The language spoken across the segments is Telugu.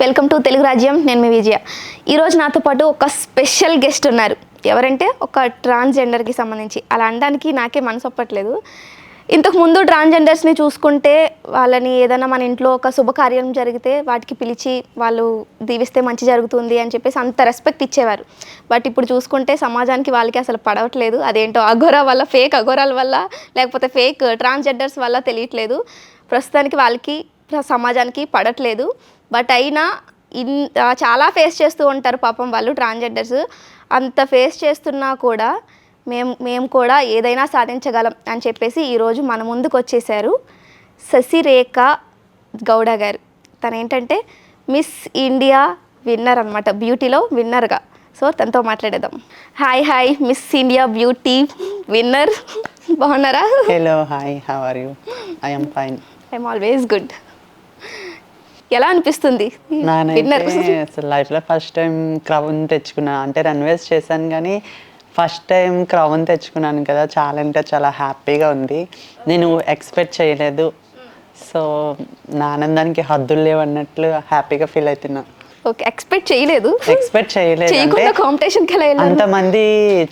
వెల్కమ్ టు తెలుగు రాజ్యం. నేను మీ విజయ. ఈరోజు నాతో పాటు ఒక స్పెషల్ గెస్ట్ ఉన్నారు. ఎవరంటే ఒక ట్రాన్స్జెండర్కి సంబంధించి. అలా అనడానికి నాకే మనసు ఒప్పట్లేదు. ఇంతకుముందు ట్రాన్స్జెండర్స్ని చూసుకుంటే వాళ్ళని ఏదైనా మన ఇంట్లో ఒక శుభకార్యం జరిగితే వాటికి పిలిచి వాళ్ళు దీవిస్తే మంచి జరుగుతుంది అని చెప్పేసి అంత రెస్పెక్ట్ ఇచ్చేవారు. బట్ ఇప్పుడు చూసుకుంటే సమాజానికి వాళ్ళకి అసలు పడవట్లేదు. అదేంటో అఘోరా వల్ల, ఫేక్ అఘోరాల వల్ల, లేకపోతే ఫేక్ ట్రాన్స్జెండర్స్ వల్ల తెలియట్లేదు. ప్రస్తుతానికి వాళ్ళకి సమాజానికి పడట్లేదు. బట్ అయినా చాలా ఫేస్ చేస్తూ ఉంటారు పాపం వాళ్ళు ట్రాన్స్జెండర్స్. అంత ఫేస్ చేస్తున్నా కూడా మేము కూడా ఏదైనా సాధించగలం అని చెప్పేసి ఈరోజు మన ముందుకు వచ్చేసారు శశిరేఖ గౌడ గారు. తను ఏంటంటే మిస్ ఇండియా విన్నర్ అనమాట, బ్యూటీలో విన్నర్గా. సో తనతో మాట్లాడేద్దాం. Hi miss India beauty winner, బాగున్నారా? Hello, hi, how are you? I am fine. I'm always good. ఎలా అనిపిస్తుంది? అసలు లైఫ్లో ఫస్ట్ టైం క్రౌన్ తెచ్చుకున్నా. అంటే రన్వేస్ చేశాను కానీ ఫస్ట్ టైం క్రౌన్ తెచ్చుకున్నాను కదా, చాలా అంటే చాలా హ్యాపీగా ఉంది. నేను ఎక్స్పెక్ట్ చేయలేదు. సో నా ఆనందానికి హద్దులు లేవు అన్నట్లు హ్యాపీగా ఫీల్ అవుతున్నా. ఓకే, ఎక్స్పెక్ట్ చేయలేదు అంటే కాంపిటీషన్కి అంతమంది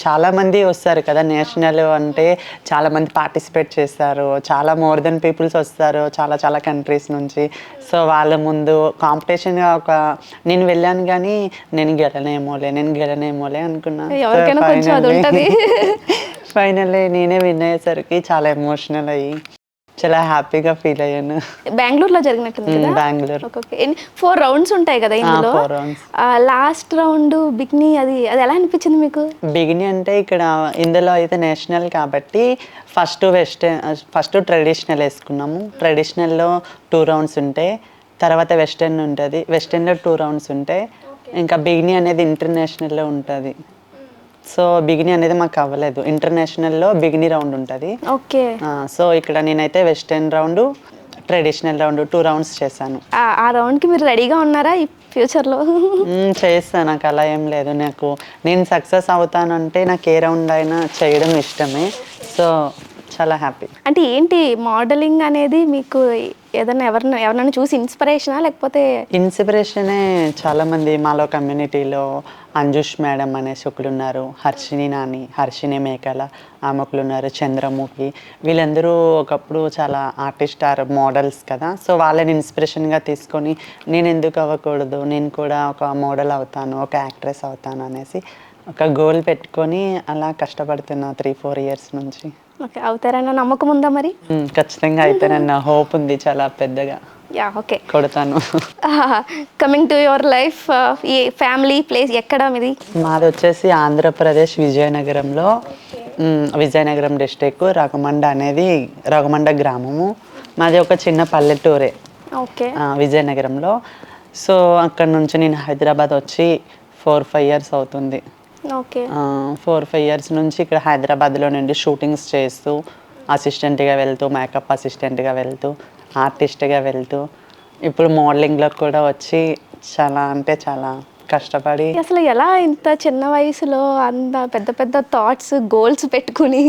చాలా మంది వస్తారు కదా, నేషనల్ అంటే చాలా మంది పార్టిసిపేట్ చేస్తారు, చాలా మోర్ దెన్ పీపుల్స్ వస్తారు చాలా చాలా కంట్రీస్ నుంచి. సో వాళ్ళ ముందు కాంపిటీషన్గా నేను వెళ్ళాను కానీ నేను గెలనేమోలే అనుకున్నా. ఫైనల్లీ నేనే విన్ అయ్యేసరికి చాలా ఎమోషనల్ అయ్యి చాలా హ్యాపీగా ఫీల్ అయ్యాను. బెంగళూరులో జరిగినట్టుంది కదా? బెంగళూరు. 4 రౌండ్స్ ఉంటాయి కదా ఇందులో. లాస్ట్ రౌండ్ బిగినీ, అది ఎలా అనిపించింది మీకు? బిగినీ అంటే ఇక్కడ ఇందులో అయితే నేషనల్ కాబట్టి ఫస్ట్ ట్రెడిషనల్ వేసుకున్నాము. ట్రెడిషనల్లో 2 రౌండ్స్ ఉంటాయి, తర్వాత వెస్టర్న్ ఉంటుంది. వెస్టర్న్లో 2 రౌండ్స్ ఉంటాయి, ఇంకా బిగినీ అనేది ఇంటర్నేషనల్లో ఉంటుంది. సో బిగినీ అనేది మాకు అవ్వలేదు. ఇంటర్నేషనల్లో బిగినీ రౌండ్ ఉంటుంది. ఓకే. సో ఇక్కడ నేనైతే western round, traditional round 2 rounds చేశాను. ఆ రౌండ్కి మీరు రెడీగా ఉన్నారా ఈ ఫ్యూచర్లో? చేస్తాను, నాకు అలా ఏం లేదు. నేను సక్సెస్ అవుతానంటే నాకు ఏ రౌండ్ అయినా చేయడం ఇష్టమే. సో చాలా హ్యాపీ. అంటే ఏంటి మోడలింగ్ అనేది మీకు ఏదైనా ఎవరినైనా చూసి ఇన్స్పిరేషనా, లేకపోతే? ఇన్స్పిరేషనే. చాలామంది మాలో కమ్యూనిటీలో అంజుష్ మేడం అనేసి ఒకరు ఉన్నారు, హర్షిని మేకల ఆమె ఒకరు ఉన్నారు, చంద్రముఖి. వీళ్ళందరూ ఒకప్పుడు చాలా ఆర్టిస్ట్ మోడల్స్ కదా. సో వాళ్ళని ఇన్స్పిరేషన్గా తీసుకొని నేను ఎందుకు అవ్వకూడదు, నేను కూడా ఒక మోడల్ అవుతాను, ఒక యాక్ట్రెస్ అవుతాను అనేసి ఒక గోల్ పెట్టుకొని అలా కష్టపడుతున్నా 3-4 ఇయర్స్ నుంచి. ఓకే, అవుతారన్న నమ్మకం ఉందా మరి? ఖచ్చితంగా అవుతారన్న హోప్ ఉంది చాలా పెద్దగా. ఓకే, కొడతాను. కమింగ్ టు యువర్ లైఫ్, ఈ ఫ్యామిలీ ప్లేస్ ఎక్కడ మీది? మాది వచ్చేసి ఆంధ్రప్రదేశ్ విజయనగరం డిస్ట్రిక్ట్, రఘుమండ గ్రామము. మాది ఒక చిన్న పల్లెటూరే. ఓకే. విజయనగరంలో. సో అక్కడ నుంచి నేను హైదరాబాద్ వచ్చి 4-5 ఇయర్స్ అవుతుంది. ఓకే. 4-5 ఇయర్స్ నుంచి ఇక్కడ హైదరాబాద్లో నుండి షూటింగ్స్ చేస్తూ, అసిస్టెంట్గా వెళ్తూ, మేకప్ అసిస్టెంట్గా వెళ్తూ, ఆర్టిస్ట్గా వెళ్తూ, ఇప్పుడు మోడలింగ్లో కూడా వచ్చి చాలా అంటే చాలా కష్టపడి. అసలు ఎలా ఇంత చిన్న వయసులో అంత పెద్ద పెద్ద థాట్స్, గోల్స్ పెట్టుకుని?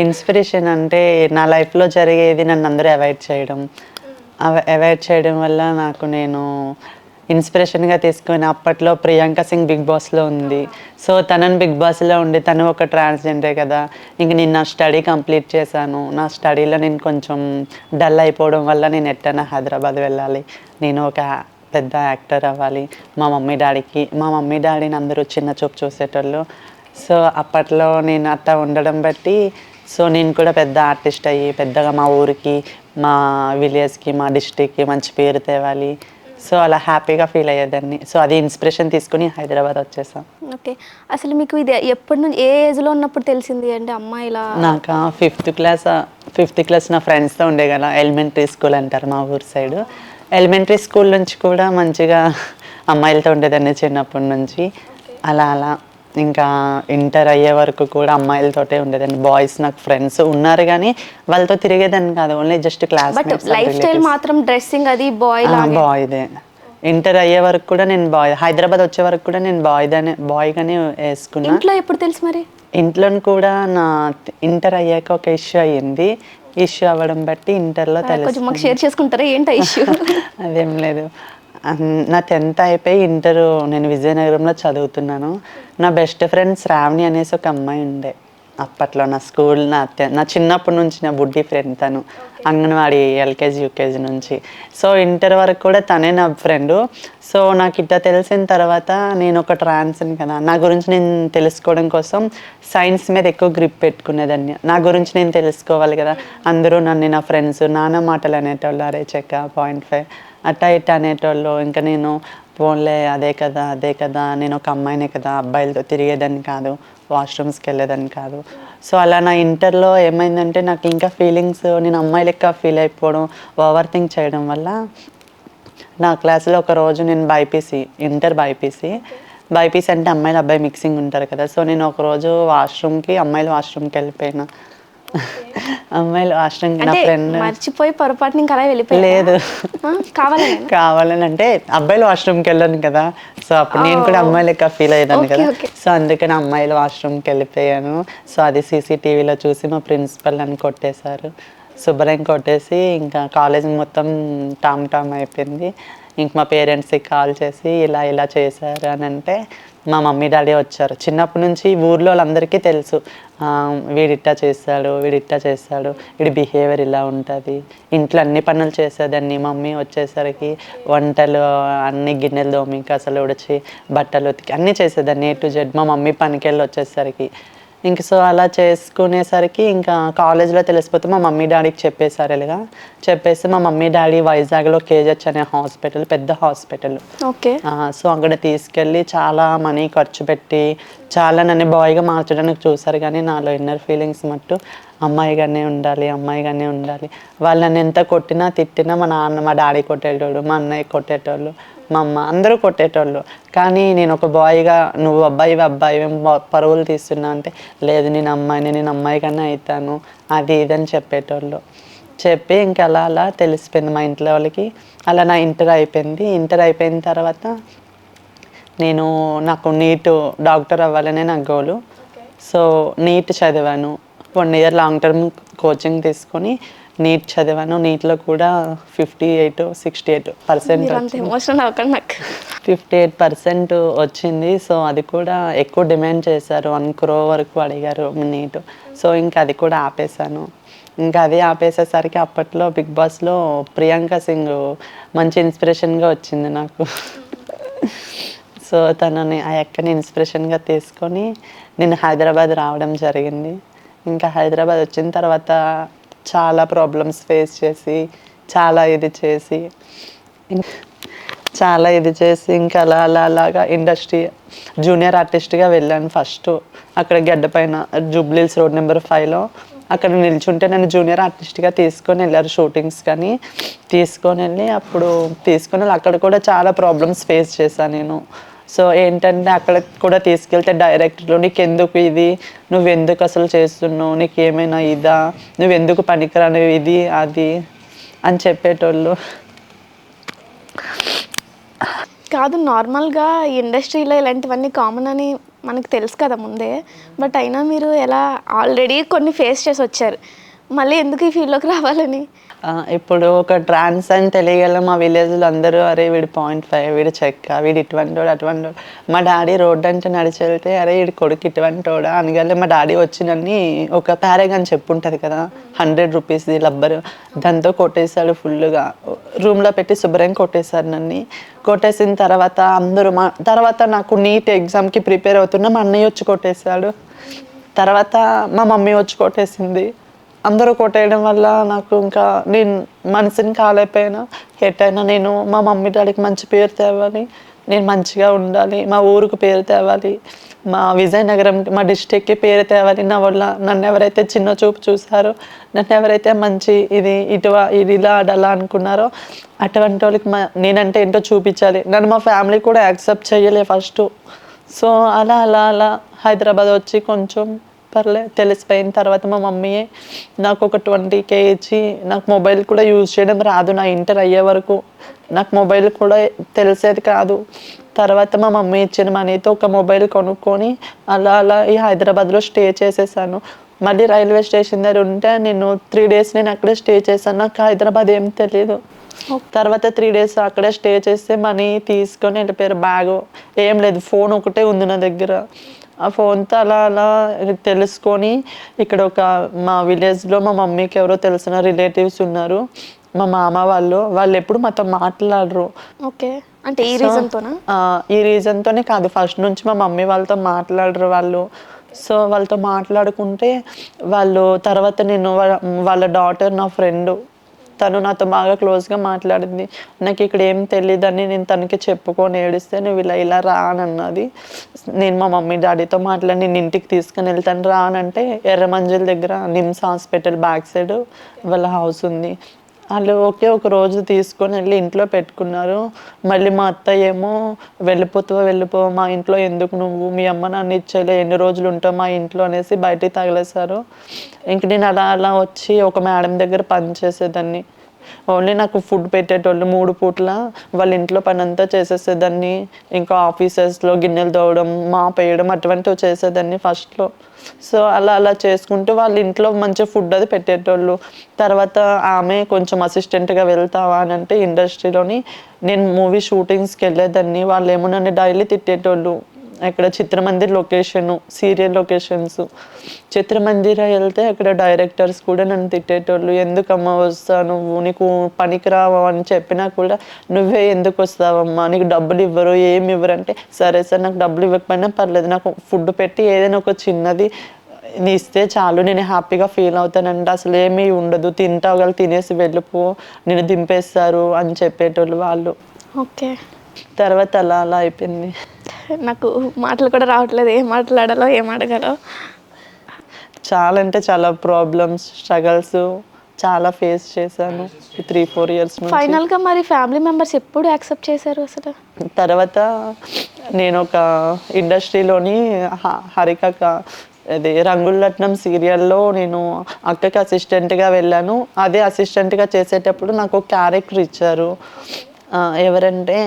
ఇన్స్పిరేషన్ అంటే నా లైఫ్లో జరిగేది నన్ను అందరూ అవాయిడ్ చేయడం వల్ల నేను ఇన్స్పిరేషన్గా తీసుకొని, అప్పట్లో ప్రియాంక సింగ్ బిగ్ బాస్లో ఉంది. సో తనని బిగ్ బాస్లో ఉండి తను ఒక ట్రాన్స్జెండరే కదా. ఇంక నేను నా స్టడీ కంప్లీట్ చేశాను. నా స్టడీలో నేను కొంచెం డల్ అయిపోవడం వల్ల నేను ఎట్టైనా హైదరాబాద్ వెళ్ళాలి, నేను ఒక పెద్ద యాక్టర్ అవ్వాలి. మా మమ్మీ డాడీని అందరూ చిన్న చూపు చూసేటోళ్ళు. సో అప్పట్లో నేను అట్లా ఉండడం బట్టి సో నేను కూడా పెద్ద ఆర్టిస్ట్ అయ్యి పెద్దగా మా ఊరికి, మా విలేజ్కి, మా డిస్ట్రిక్ట్కి మంచి పేరు తేవాలి. సో అలా హ్యాపీగా ఫీల్ అయ్యేదాన్ని. సో అది ఇన్స్పిరేషన్ తీసుకుని హైదరాబాద్ వచ్చేసాం. ఓకే. అసలు మీకు ఇది ఎప్పటి నుంచి, ఏ ఏజ్లో ఉన్నప్పుడు తెలిసింది అంటే అమ్మ ఇలా? నాకు 5th క్లాస్ నా ఫ్రెండ్స్తో ఉండే కదా, ఎలిమెంటరీ స్కూల్ అంటారు మా ఊరు సైడ్. ఎలిమెంటరీ స్కూల్ నుంచి కూడా మంచిగా అమ్మాయిలతో ఉండేదాన్ని చిన్నప్పటి నుంచి. అలా ఇంకా ఇంటర్ అయ్యే వరకు కూడా అమ్మాయిలతోటే ఉండేదాన్ని. బాయ్స్ నాకు ఫ్రెండ్స్ ఉన్నారు కానీ వాళ్ళతో తిరిగేదాన్ని కాదు, only just class. Life style మాత్రం డ్రెస్సింగ్ అది బాయ్దే. ఇంటర్ అయ్యే వరకు కూడా నేను హైదరాబాద్ వచ్చే వరకు కూడా నేను బాయ్గానే వేసుకున్నా. ఇంట్లో ఎప్పుడు తెలుసు మరి? ఇంట్లో కూడా నా ఇంటర్ అయ్యాక ఒక ఇష్యూ అయ్యింది. ఇష్యూ అవ్వడం బట్టి ఇంటర్లో కొంచెం మాకు షేర్ చేసుకుంటారా ఏంటి ఇష్యూ? అదేం లేదు, నా 10th అయిపోయి ఇంటర్ నేను విజయనగరంలో చదువుతున్నాను. నా బెస్ట్ ఫ్రెండ్ శ్రావణి అనేసి ఒక అమ్మాయి ఉండే అప్పట్లో నా స్కూల్, నా చిన్నప్పటి నుంచి నా బుడ్డి ఫ్రెండ్ తను. అంగన్వాడీ ఎల్కేజీ యూకేజీ నుంచి. సో ఇంటర్ వరకు కూడా తనే నా ఫ్రెండు. సో నాకు ఇట్లా తెలిసిన తర్వాత నేను ఒక ట్రాన్స్ని కదా, నా గురించి నేను తెలుసుకోవడం కోసం సైన్స్ మీద ఎక్కువ గ్రిప్ పెట్టుకునేదాన్ని. నా గురించి నేను తెలుసుకోవాలి కదా, అందరూ నన్ను నా ఫ్రెండ్స్ నాన్న మాటలు అనేటోళ్ళు, అరే చెక్క 0.5 అట్టా ఇట్టా అనేటోళ్ళు. ఇంకా నేను పోన్లే అదే కదా నేను ఒక అమ్మాయినే కదా, అబ్బాయిలతో తిరిగేదాన్ని కాదు, వాష్రూమ్స్కి వెళ్ళేదాన్ని కాదు. సో అలా నా ఇంటర్లో ఏమైందంటే నాకు ఇంకా ఫీలింగ్స్, నేను అమ్మాయి లెక్క ఫీల్ అయిపోవడం, ఓవర్ థింక్ చేయడం వల్ల నా క్లాస్లో ఒకరోజు నేను ఇంటర్ బైపీసీ అంటే అమ్మాయిలు అబ్బాయి మిక్సింగ్ ఉంటారు కదా. సో నేను ఒకరోజు అమ్మాయిల వాష్రూమ్కి వెళ్ళిపోయినా. అమ్మాయిలు వాష్రూమ్కి నా ఫ్రెండ్ మర్చిపోయి పొరపాటుని ఇంకా అలా వెళ్ళిపోయి లేదు కావాలని అంటే అబ్బాయిల వాష్రూమ్కి వెళ్ళాను కదా. సో అప్పుడు నేను కూడా అమ్మాయి లెక్క ఫీల్ అయ్యాను కదా. సో అందుకని అమ్మాయిల వాష్రూమ్కి వెళ్ళిపోయాను. సో అది సీసీటీవీలో చూసి మా ప్రిన్సిపల్ నన్ను కొట్టేశారు, శుభ్రం కొట్టేసి ఇంకా కాలేజ్ మొత్తం టామ్ అయిపోయింది. ఇంక మా పేరెంట్స్కి కాల్ చేసి ఇలా చేశారు అని అంటే మా మమ్మీ డాడీ వచ్చారు. చిన్నప్పటి నుంచి ఊర్లో వాళ్ళందరికీ తెలుసు, వీడిట్టా చేస్తాడు, వీడి బిహేవియర్ ఇలా ఉంటుంది. ఇంట్లో అన్ని పనులు చేసేదాన్ని. మమ్మీ వచ్చేసరికి వంటలు అన్ని గిన్నెలు తోమి, కసలు ఉడిచి, బట్టలు ఉతికి అన్నీ చేసేదాన్ని A to Z. మా మమ్మీ పనికి వెళ్ళి వచ్చేసరికి ఇంక సో అలా చేసుకునేసరికి ఇంకా కాలేజ్లో తెలిసిపోతే మా మమ్మీ డాడీకి చెప్పేశారు. ఇలాగా చెప్పేసి మా మమ్మీ డాడీ వైజాగ్లో KGH అనే హాస్పిటల్, పెద్ద హాస్పిటల్. ఓకే. సో అక్కడ తీసుకెళ్ళి చాలా మనీ ఖర్చు పెట్టి చాలా నన్ను బాయ్గా మార్చడానికి చూసారు. కానీ నాలో ఇన్నర్ ఫీలింగ్స్ మట్టు అమ్మాయిగానే ఉండాలి. వాళ్ళు నన్ను ఎంత కొట్టినా తిట్టినా మా డాడీ కొట్టేటోడు, మా అన్నయ్య కొట్టేటోళ్ళు, మా అమ్మ అందరూ కొట్టేటోళ్ళు. కానీ నేను ఒక బాయ్గా నువ్వు అబ్బాయి పరువులు తీస్తున్నా అంటే లేదు నేను అమ్మాయి కన్నా అవుతాను అది ఇదని చెప్పేటోళ్ళు. చెప్పి ఇంకా అలా తెలిసిపోయింది మా ఇంట్లో వాళ్ళకి. అలా నా ఇంటర్ అయిపోయిన తర్వాత నాకు నీట్ డాక్టర్ అవ్వాలనే నా గోలు. సో నీట్ చదివాను. 1 year లాంగ్ టర్మ్ కోచింగ్ తీసుకొని నీట్ చదివాను. నీట్లో కూడా 58% వచ్చింది. సో అది కూడా ఎక్కువ డిమాండ్ చేశారు, 1 crore వరకు అడిగారు నీట్. సో ఇంకా అది కూడా ఆపేశాను. ఇంకా అది ఆపేసేసరికి అప్పట్లో బిగ్ బాస్లో ప్రియాంక సింగ్ మంచి ఇన్స్పిరేషన్గా వచ్చింది నాకు. సో తనని ఆ అక్కని ఇన్స్పిరేషన్గా తీసుకొని నేను హైదరాబాద్ రావడం జరిగింది. ఇంకా హైదరాబాద్ వచ్చిన తర్వాత చాలా ప్రాబ్లమ్స్ ఫేస్ చేసి చాలా ఇది చేసి ఇంకా అలాగా ఇండస్ట్రీ జూనియర్ ఆర్టిస్ట్గా వెళ్ళాను. ఫస్ట్ అక్కడ గడ్డ పైన జూబ్లీహిల్స్ రోడ్ నెంబర్ 5లో అక్కడ నిల్చుంటే నన్ను జూనియర్ ఆర్టిస్ట్గా తీసుకొని వెళ్ళారు షూటింగ్స్. కానీ తీసుకొని వెళ్ళి అక్కడ కూడా చాలా ప్రాబ్లమ్స్ ఫేస్ చేశాను నేను. సో ఏంటంటే అక్కడ కూడా తీసుకెళ్తే డైరెక్టర్లు నీకెందుకు ఇది, నువ్వెందుకు అసలు చేస్తున్నావు, నీకు ఏమైనా ఇదా, నువ్వెందుకు పనికిరాను ఇది అది అని చెప్పేటోళ్ళు. కాదు, నార్మల్గా ఇండస్ట్రీలో ఇలాంటివన్నీ కామన్ అని మనకు తెలుసు కదా ముందే. బట్ అయినా మీరు ఎలా ఆల్రెడీ కొన్ని ఫేస్ చేసి వచ్చారు, మళ్ళీ ఎందుకు ఈ ఫీల్డ్లోకి రావాలని? ఇప్పుడు ఒక ట్రాన్స్ అని తెలియగల మా విలేజ్లో అందరూ అరే వీడు 0.5, వీడు చెక్క, వీడు ఇటువంటోడు అటువంటోడు. మా డాడీ రోడ్డు అంటే నడిచి వెళ్తే అరే వీడి కొడుకు ఇటువంటోడా అనగలే మా డాడీ వచ్చి నన్ను ఒక పారాగాన్ చెప్పుంటుంది కదా 100 రూపీస్ది రబ్బరు, దాంతో కొట్టేశాడు ఫుల్గా. రూమ్లో పెట్టి శుభ్రం కొట్టేశారు నన్ను. కొట్టేసిన తర్వాత తర్వాత నాకు నీట్ ఎగ్జామ్కి ప్రిపేర్ అవుతున్నా మా అన్నయ్య వచ్చి కొట్టేశాడు. తర్వాత మా మమ్మీ వచ్చి కొట్టేసింది. అందరూ కొట్టేయడం వల్ల నాకు ఇంకా నేను మనసుని కాలేకపోయినా హెట్ అయినా. నేను మా మమ్మీ డాడీకి మంచి పేరు తేవాలి, నేను మంచిగా ఉండాలి, మా ఊరికి పేరు తేవాలి, మా విజయనగరంకి మా డిస్టిక్కి పేరు తేవాలి. నా వల్ల నన్ను ఎవరైతే చిన్న చూపు చూసారో, నన్ను ఎవరైతే మంచి ఇది ఇలా అడలా అనుకున్నారో అటువంటి వాళ్ళకి నేనంటే ఏంటో చూపించాలి. నన్ను మా ఫ్యామిలీ కూడా యాక్సెప్ట్ చేయలే ఫస్ట్. సో అలా హైదరాబాద్ వచ్చి కొంచెం తెలిసిపోయిన తర్వాత మా మమ్మీయే నాకు ఒక 20K ఇచ్చి, నాకు మొబైల్ కూడా యూజ్ చేయడం రాదు. నా ఇంటర్ అయ్యే వరకు నాకు మొబైల్ కూడా తెలిసేది కాదు. తర్వాత మా మమ్మీ ఇచ్చిన మనీతో ఒక మొబైల్ కొనుక్కొని అలా ఈ హైదరాబాద్లో స్టే చేసేసాను. మళ్ళీ రైల్వే స్టేషన్ దగ్గర ఉంటే నేను 3 days నేను అక్కడే స్టే చేశాను. నాకు హైదరాబాద్ ఏం తెలియదు. తర్వాత 3 days అక్కడే స్టే చేస్తే మనీ తీసుకొని వెళ్ళిపోయారు. బ్యాగ్ ఏం లేదు, ఫోన్ ఒకటే ఉంది నా దగ్గర. ఆ ఫోన్తో అలా అలా తెలుసుకొని ఇక్కడ ఒక మా విలేజ్లో మా మమ్మీకి ఎవరో తెలిసిన రిలేటివ్స్ ఉన్నారు, మా మామ వాళ్ళు ఎప్పుడు మాతో మాట్లాడరు. ఓకే, అంటే ఈ రీజన్తోనా? ఈ రీజన్తోనే కాదు, ఫస్ట్ నుంచి మా మమ్మీ వాళ్ళతో మాట్లాడరు వాళ్ళు. సో వాళ్ళతో మాట్లాడుకుంటే వాళ్ళు తర్వాత నేను వాళ్ళ డాటర్ నా ఫ్రెండ్, తను నాతో బాగా క్లోజ్గా మాట్లాడింది. నాకు ఇక్కడ ఏం తెలియదని నేను తనకి చెప్పుకొని ఏడిస్తే నువ్వు ఇలా ఇలా రా అని అన్నది. నేను మా మమ్మీ డాడీతో మాట్లాడి నేను ఇంటికి తీసుకుని వెళ్తాను రా అని అంటే, ఎర్రమంజిల్ దగ్గర నిమ్స్ హాస్పిటల్ బ్యాక్ సైడ్ వాళ్ళ హౌస్ ఉంది. వాళ్ళు ఓకే ఒక రోజు తీసుకొని వెళ్ళి ఇంట్లో పెట్టుకున్నారు. మళ్ళీ మా అత్తయ్య ఏమో వెళ్ళిపో మా ఇంట్లో ఎందుకు, నువ్వు మీ అమ్మ నాన్న ఇచ్చేలే, ఎన్ని రోజులు ఉంటావు మా ఇంట్లో అనేసి బయటికి తగిలేశారు. ఇంక నేను అలా అలా వచ్చి ఒక మేడం దగ్గర పని చేసేదాన్ని. ఓన్లీ నాకు ఫుడ్ పెట్టేటోళ్ళు 3 పూట్ల వాళ్ళ ఇంట్లో పని అంతా చేసేసేదాన్ని. ఇంకా ఆఫీసెస్లో గిన్నెలు తోవడం, మాప్ వేయడం అటువంటివి చేసేదాన్ని ఫస్ట్లో. సో అలా అలా చేసుకుంటూ వాళ్ళ ఇంట్లో మంచి ఫుడ్ అది పెట్టేటోళ్ళు. తర్వాత ఆమె కొంచెం అసిస్టెంట్గా వెళ్తావా అని అంటే, ఇండస్ట్రీలోని నేను మూవీ షూటింగ్స్కి వెళ్ళేదాన్ని. వాళ్ళు ఏమో నన్ను డైలీ తిట్టేటోళ్ళు. అక్కడ చిత్రమందిర్ లొకేషను, సీరియల్ లొకేషన్స్, చిత్రమందిర వెళ్తే అక్కడ డైరెక్టర్స్ కూడా నన్ను తిట్టేటోళ్ళు. ఎందుకమ్మా వస్తావు నువ్వు, నీకు పనికి రావు అని చెప్పినా కూడా నువ్వే ఎందుకు వస్తావమ్మా, నీకు డబ్బులు ఇవ్వరు ఏమి ఇవ్వరు అంటే, సరే సార్ నాకు డబ్బులు ఇవ్వకపోయినా పర్లేదు, నాకు ఫుడ్ పెట్టి ఏదైనా ఒక చిన్నది ఇస్తే చాలు, నేను హ్యాపీగా ఫీల్ అవుతానంటే, అసలు ఏమీ ఉండదు, తింటావు కదా తినేసి వెళ్ళిపో, నేను దింపేస్తారు అని చెప్పేటోళ్ళు వాళ్ళు. ఓకే, తర్వాత అలా అలా అయిపోయింది. నాకు మాటలు కూడా రావట్లేదు, ఏం మాట్లాడాలో ఏం అడగాలో. చాలా అంటే చాలా ప్రాబ్లమ్స్, స్ట్రగల్స్ చాలా ఫేస్ చేశాను ఈ 3-4 years నుంచి. ఫైనల్గా మరి ఫ్యామిలీ మెంబర్స్ ఎప్పుడు యాక్సెప్ట్ చేశారు అసలు? తర్వాత నేను ఒక ఇండస్ట్రీలోని హరికక్క అది రంగులట్నం సీరియల్లో నేను అక్కకి అసిస్టెంట్గా వెళ్ళాను. అదే అసిస్టెంట్గా చేసేటప్పుడు నాకు ఒక క్యారెక్టర్ ఇచ్చారు. ఎవరంటే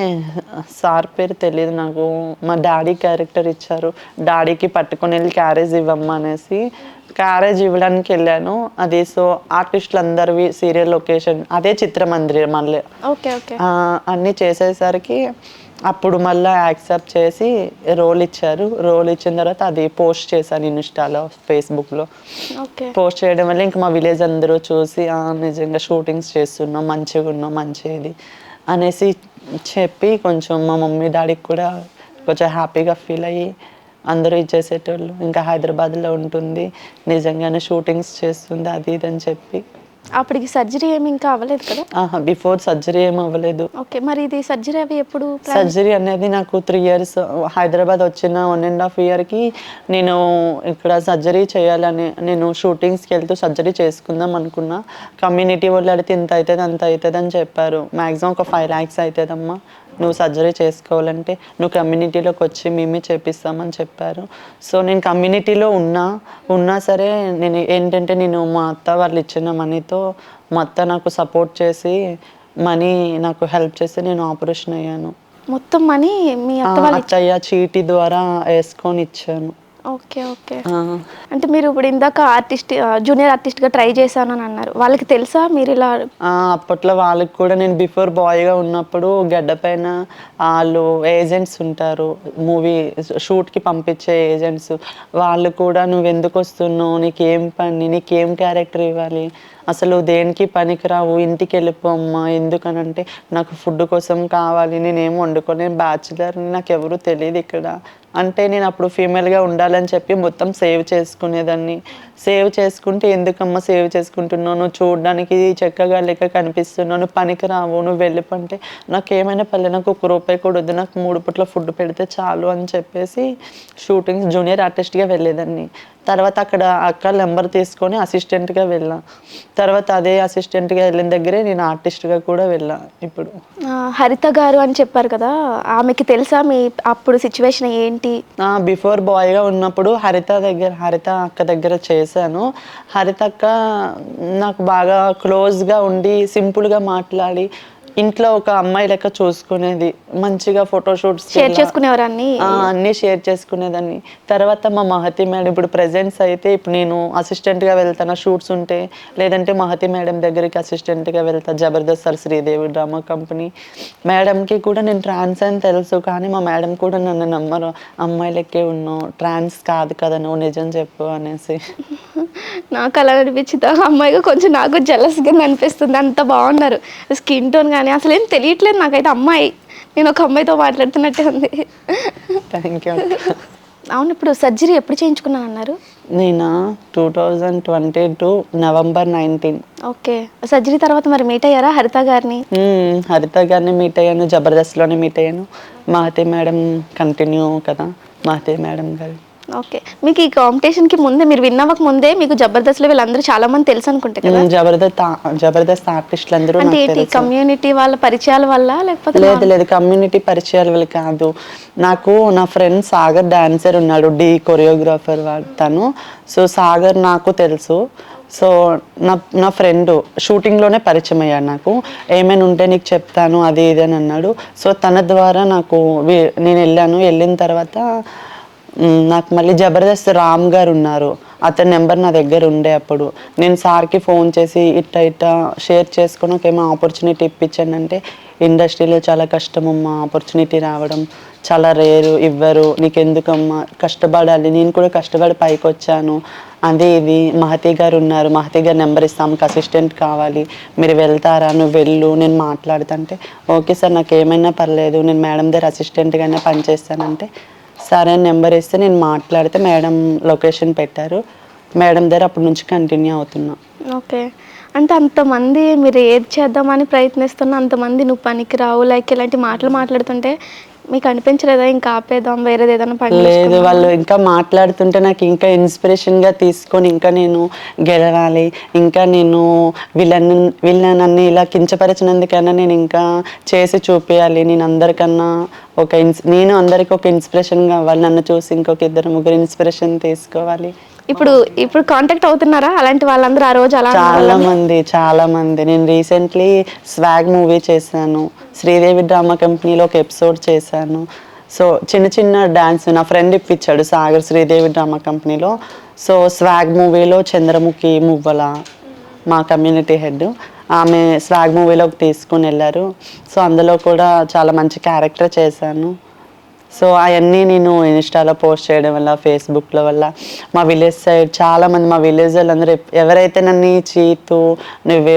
సార్ పేరు తెలియదు నాకు, మా డాడీ క్యారెక్టర్ ఇచ్చారు. డాడీకి పట్టుకొని వెళ్ళి క్యారేజ్ ఇవ్వమ్మా అనేసి క్యారేజ్ ఇవ్వడానికి వెళ్ళాను. అది సో ఆర్టిస్టులు అందరివి సీరియల్ లొకేషన్ అదే చిత్రమందిరం మళ్ళీ. ఓకే ఓకే, అన్నీ చేసేసరికి అప్పుడు మళ్ళీ యాక్సెప్ట్ చేసి రోల్ ఇచ్చారు. రోల్ ఇచ్చిన తర్వాత అది పోస్ట్ చేశాను ఇన్స్టాలో, ఫేస్బుక్లో. ఓకే, పోస్ట్ చేయడం వల్ల ఇంకా మా విలేజ్ అందరూ చూసి నిజంగా షూటింగ్స్ చేస్తున్నాం, మంచిగా ఉన్నాం, మంచిది అనేసి చెప్పి కొంచెం మా మమ్మీ డాడీకి కూడా కొంచెం హ్యాపీగా ఫీల్ అయ్యి అందరూ ఇచ్చేసేటోళ్ళు. ఇంకా హైదరాబాద్లో ఉంటుంది, నిజంగానే షూటింగ్స్ చేస్తుంది అది ఇది అని చెప్పి. అప్పటికి సర్జరీ ఏమి ఇంకా అవ్వలేదు కదా? బిఫోర్ సర్జరీ ఏం అవ్వలేదు. ఓకే, మరి ఇది సర్జరీ అవి ఎప్పుడు? సర్జరీ అనేది నాకు 3 years హైదరాబాద్ వచ్చిన 1.5 yearకి నేను ఇక్కడ సర్జరీ చేయాలని, నేను షూటింగ్స్కి వెళ్తూ సర్జరీ చేసుకుందాం అనుకున్నా. కమ్యూనిటీ వాళ్ళు అడిగితే ఇంత అవుతుంది అంత అవుతుంది అని చెప్పారు. మ్యాక్సిమం ఒక 5 lakhs అవుతుందమ్మా నువ్వు సర్జరీ చేసుకోవాలంటే, నువ్వు కమ్యూనిటీలోకి వచ్చి మేమే చేపిస్తామని చెప్పారు. సో నేను కమ్యూనిటీలో ఉన్నా సరే నేను ఏంటంటే, నేను మా అత్త వాళ్ళు ఇచ్చిన మనీతో మా అత్త నాకు సపోర్ట్ చేసి మనీ నాకు హెల్ప్ చేసి నేను ఆపరేషన్ అయ్యాను. మొత్తం మనీ మీ అత్తయ్య చీటీ ద్వారా వేసుకొని ఇచ్చాను. ఓకే ఓకే, అంటే మీరు ఇప్పుడు ఇందాక జూనియర్ ఆర్టిస్ట్గా ట్రై చేశాను అని అన్నారు, వాళ్ళకి తెలుసా మీరు ఇలా? అప్పట్లో వాళ్ళకి కూడా నేను బిఫోర్ బాయ్గా ఉన్నప్పుడు గడ్డ పైన వాళ్ళు ఏజెంట్స్ ఉంటారు, మూవీ షూట్కి పంపించే ఏజెంట్స్, వాళ్ళు కూడా నువ్వు ఎందుకు వస్తున్నావు, నీకేం పని, నీకేం క్యారెక్టర్ ఇవ్వాలి, అసలు దేనికి పనికిరావు, ఇంటికి వెళ్ళిపోమ్మా, ఎందుకనంటే నాకు ఫుడ్ కోసం కావాలి, నేనేం వండుకోని బ్యాచులర్ని, నాకు ఎవరు తెలియదు ఇక్కడ అంటే, నేను అప్పుడు ఫీమేల్గా ఉండాలని చెప్పి మొత్తం సేవ్ చేసుకునేదాన్ని. సేవ్ చేసుకుంటే, ఎందుకమ్మా సేవ్ చేసుకుంటున్నావు, నువ్వు చూడడానికి చక్కగా లెక్క కనిపిస్తున్నావు, నువ్వు పనికి రావు, నువ్వు వెళ్ళిపోంటే నాకు ఏమైనా పర్లేదు, నాకు 1 రూపాయి కూడా వద్దు, నాకు 3 పూట్ల ఫుడ్ పెడితే చాలు అని చెప్పేసి షూటింగ్స్ జూనియర్ ఆర్టిస్ట్గా వెళ్ళేదాన్ని. తర్వాత అక్కడ అక్క నెంబర్ తీసుకొని అసిస్టెంట్గా వెళ్ళా. తర్వాత అదే అసిస్టెంట్గా వెళ్ళిన దగ్గరే నేను ఆర్టిస్ట్గా కూడా వెళ్ళా. ఇప్పుడు హరిత గారు అని చెప్పారు కదా, ఆమెకి తెలుసా మీ అప్పుడు సిచ్యువేషన్ ఏంటి? బిఫోర్ బాయ్గా ఉన్నప్పుడు హరిత అక్క దగ్గర చేశాను. హరిత అక్క నాకు బాగా క్లోజ్గా ఉండి సింపుల్గా మాట్లాడి ఇంట్లో ఒక అమ్మాయి లెక్క చూసుకునేది, మంచిగా ఫోటోషూట్స్ షేర్ చేసుకునేవారు అన్ని. అన్నీ షేర్ చేసుకునేదాన్ని. తర్వాత మా మహతి మేడం ఇప్పుడు ప్రెజెంట్స్ అయితే ఇప్పుడు నేను అసిస్టెంట్గా వెళ్తాను షూట్స్ ఉంటే, లేదంటే మహతి మేడం దగ్గరికి అసిస్టెంట్గా వెళ్తా. Jabardasth sir Sridevi drama company మేడంకి కూడా నేను ట్రాన్స్ అని తెలుసు, కానీ మా మేడం కూడా నన్ను నమ్మరు. అమ్మాయి లెక్కే ఉన్నావు, ట్రాన్స్ కాదు కదా నువ్వు, నిజం చెప్పు అనేసి. నాకు అలా అనిపించింది, ఆ అమ్మాయిగా కొంచెం నాకు జలస్గా అనిపిస్తుంది. అంత బాగున్నారు, స్కిన్ టోన్ కానీ అసలు ఏం తెలియట్లేదు నాకైతే. అమ్మాయి, నేను ఒక అమ్మాయితో మాట్లాడుతున్నట్టే ఉంది. Thank you. అవును, ఇప్పుడు సర్జరీ ఎప్పుడు చేయించుకున్నాను అన్నారు? నేను 2022 నవంబర్ 19. ఓకే, సర్జరీ తర్వాత మరి మీట్ అయ్యారా హరిత గారిని? హరిత గారిని మీట్ అయ్యాను, జబర్దస్త్లోనే మీట్ అయ్యాను. మహతి మేడం కంటిన్యూ కదా, మహతి మేడం గారు. ఓకే, మీకు ఈ కాంపిటీషన్కి ముందే, మీరు విన్ అవ్వక ముందే మీకు జబర్దస్త్లో వీళ్ళందరూ చాలా మంది తెలుసు అనుకుంటే కదా? జబర్దస్త్ ఆర్టిస్టులు అందరూ అంటే ఏంటి, కమ్యూనిటీ వాళ్ళ పరిచయాల వల్ల లేకపోతే? లేదు, కమ్యూనిటీ పరిచయాల వల్ల కాదు. నాకు నా ఫ్రెండ్ సాగర్ డాన్సర్ ఉన్నాడు, డి కొరియోగ్రాఫర్ తను. సో సాగర్ నాకు తెలుసు. సో నా ఫ్రెండ్ షూటింగ్లోనే పరిచయం అయ్యాడు నాకు. ఏమైనా ఉంటే నీకు చెప్తాను అది ఇది అని అన్నాడు. సో తన ద్వారా నాకు నేను వెళ్ళిన తర్వాత నాకు మళ్ళీ జబర్దస్త్ రామ్ గారు ఉన్నారు, అతని నెంబర్ నా దగ్గర ఉండే. అప్పుడు నేను సార్కి ఫోన్ చేసి ఇట్లా షేర్ చేసుకుని ఏమో ఆపర్చునిటీ ఇప్పించాను అంటే, ఇండస్ట్రీలో చాలా కష్టమమ్మా ఆపర్చునిటీ రావడం, చాలా రేరు, ఇవ్వరు, నీకెందుకమ్మా, కష్టపడాలి, నేను కూడా కష్టపడి పైకి వచ్చాను, అదే ఇది. మహతి గారు ఉన్నారు, మహతి గారు నెంబర్ ఇస్తాం, అసిస్టెంట్ కావాలి, మీరు వెళ్తారా, నువ్వు వెళ్ళు, నేను మాట్లాడుతుంటే ఓకే సార్ నాకు ఏమైనా పర్లేదు, నేను మేడం దగ్గర అసిస్టెంట్గానే పనిచేస్తానంటే సరే నెంబర్ ఇస్తే నేను మాట్లాడితే మేడం లొకేషన్ పెట్టారు. మేడం దగ్గర అప్పటి నుంచి కంటిన్యూ అవుతున్నా. ఓకే, అంటే అంతమంది మీరు ఏది చేద్దామని ప్రయత్నిస్తున్నా అంతమంది నువ్వు పనికి రావు లైక్ ఇలాంటి మాటలు మాట్లాడుతుంటే మీకు అనిపించలేదా ఇంకా ఆపేద్దాం, వేరేది ఏదైనా పని? లేదు, వాళ్ళు ఇంకా మాట్లాడుతుంటే నాకు ఇంకా ఇన్స్పిరేషన్గా తీసుకొని ఇంకా నేను గెలవాలి, ఇంకా నేను వీళ్ళని ఇలా కించపరిచినందుకన్నా నేను ఇంకా చేసి చూపించాలి, నేను అందరికన్నా నేను అందరికీ ఒక ఇన్స్పిరేషన్ కావాలి, నన్ను చూసి ఇంకొక 2-3 ఇన్స్పిరేషన్ తీసుకోవాలి. ఇప్పుడు కాంటాక్ట్ అవుతున్నారా అలాంటి వాళ్ళందరూ? ఆ రోజు అలా చాలా మంది. నేను రీసెంట్లీ స్వాగ్ మూవీ చేశాను, శ్రీదేవి డ్రామా కంపెనీలో ఒక ఎపిసోడ్ చేశాను. సో చిన్న డాన్స్ నా ఫ్రెండ్ ఇప్పించాడు సాగర్, శ్రీదేవి డ్రామా కంపెనీలో. సో స్వాగ్ మూవీలో చంద్రముఖి మువ్వల మా కమ్యూనిటీ హెడ్, ఆమె స్వాగ్ మూవీలోకి తీసుకుని వెళ్ళారు. సో అందులో కూడా చాలా మంచి క్యారెక్టర్ చేశాను. సో అవన్నీ నేను ఇన్స్టాలో పోస్ట్ చేయడం వల్ల, ఫేస్బుక్లో వల్ల మా విలేజ్ సైడ్ చాలామంది, మా విలేజ్ వాళ్ళందరూ ఎవరైతే నన్ను చీతు నువ్వే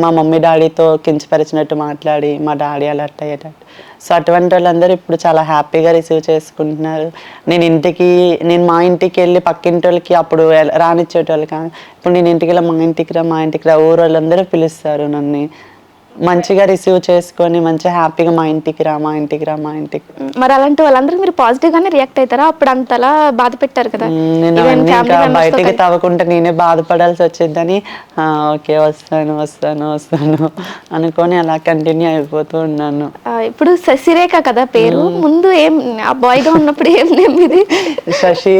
మా మమ్మీ డాడీతో కించపరిచినట్టు మాట్లాడి మా డాడీ అలర్ట్ అయ్యేటట్టు, సో అటువంటి వాళ్ళందరూ ఇప్పుడు చాలా హ్యాపీగా రిసీవ్ చేసుకుంటున్నారు. నేను మా ఇంటికి వెళ్ళి పక్కింటి వాళ్ళకి అప్పుడు రానిచ్చేటోళ్ళు కానీ, ఇప్పుడు నేను ఇంటికి వెళ్ళి మా ఇంటికి రా ఊరు వాళ్ళందరూ పిలుస్తారు నన్ను. మంచిగా రిసీవ్ చేసుకొని మంచిగా హ్యాపీగా మా ఇంటికి రా. మరి అలాంటి వాళ్ళందరూ మీరు పాజిటివ్ గానే రియాక్ట్ అవుతారా? అప్పుడు అంతలా బాధ పెట్టారు కదా, నేను బయటికి తవ్వకుండా నేనే బాధపడాల్సి వచ్చిందని ఓకే వస్తాను అనుకొని అలా కంటిన్యూ అయిపోతూ ఉన్నాను. ఇప్పుడు శశిరేఖ కదా పేరు, ముందు ఏం ఆ బాయ్గా ఉన్నప్పుడు ఏం నేమ్ ఇది? శశి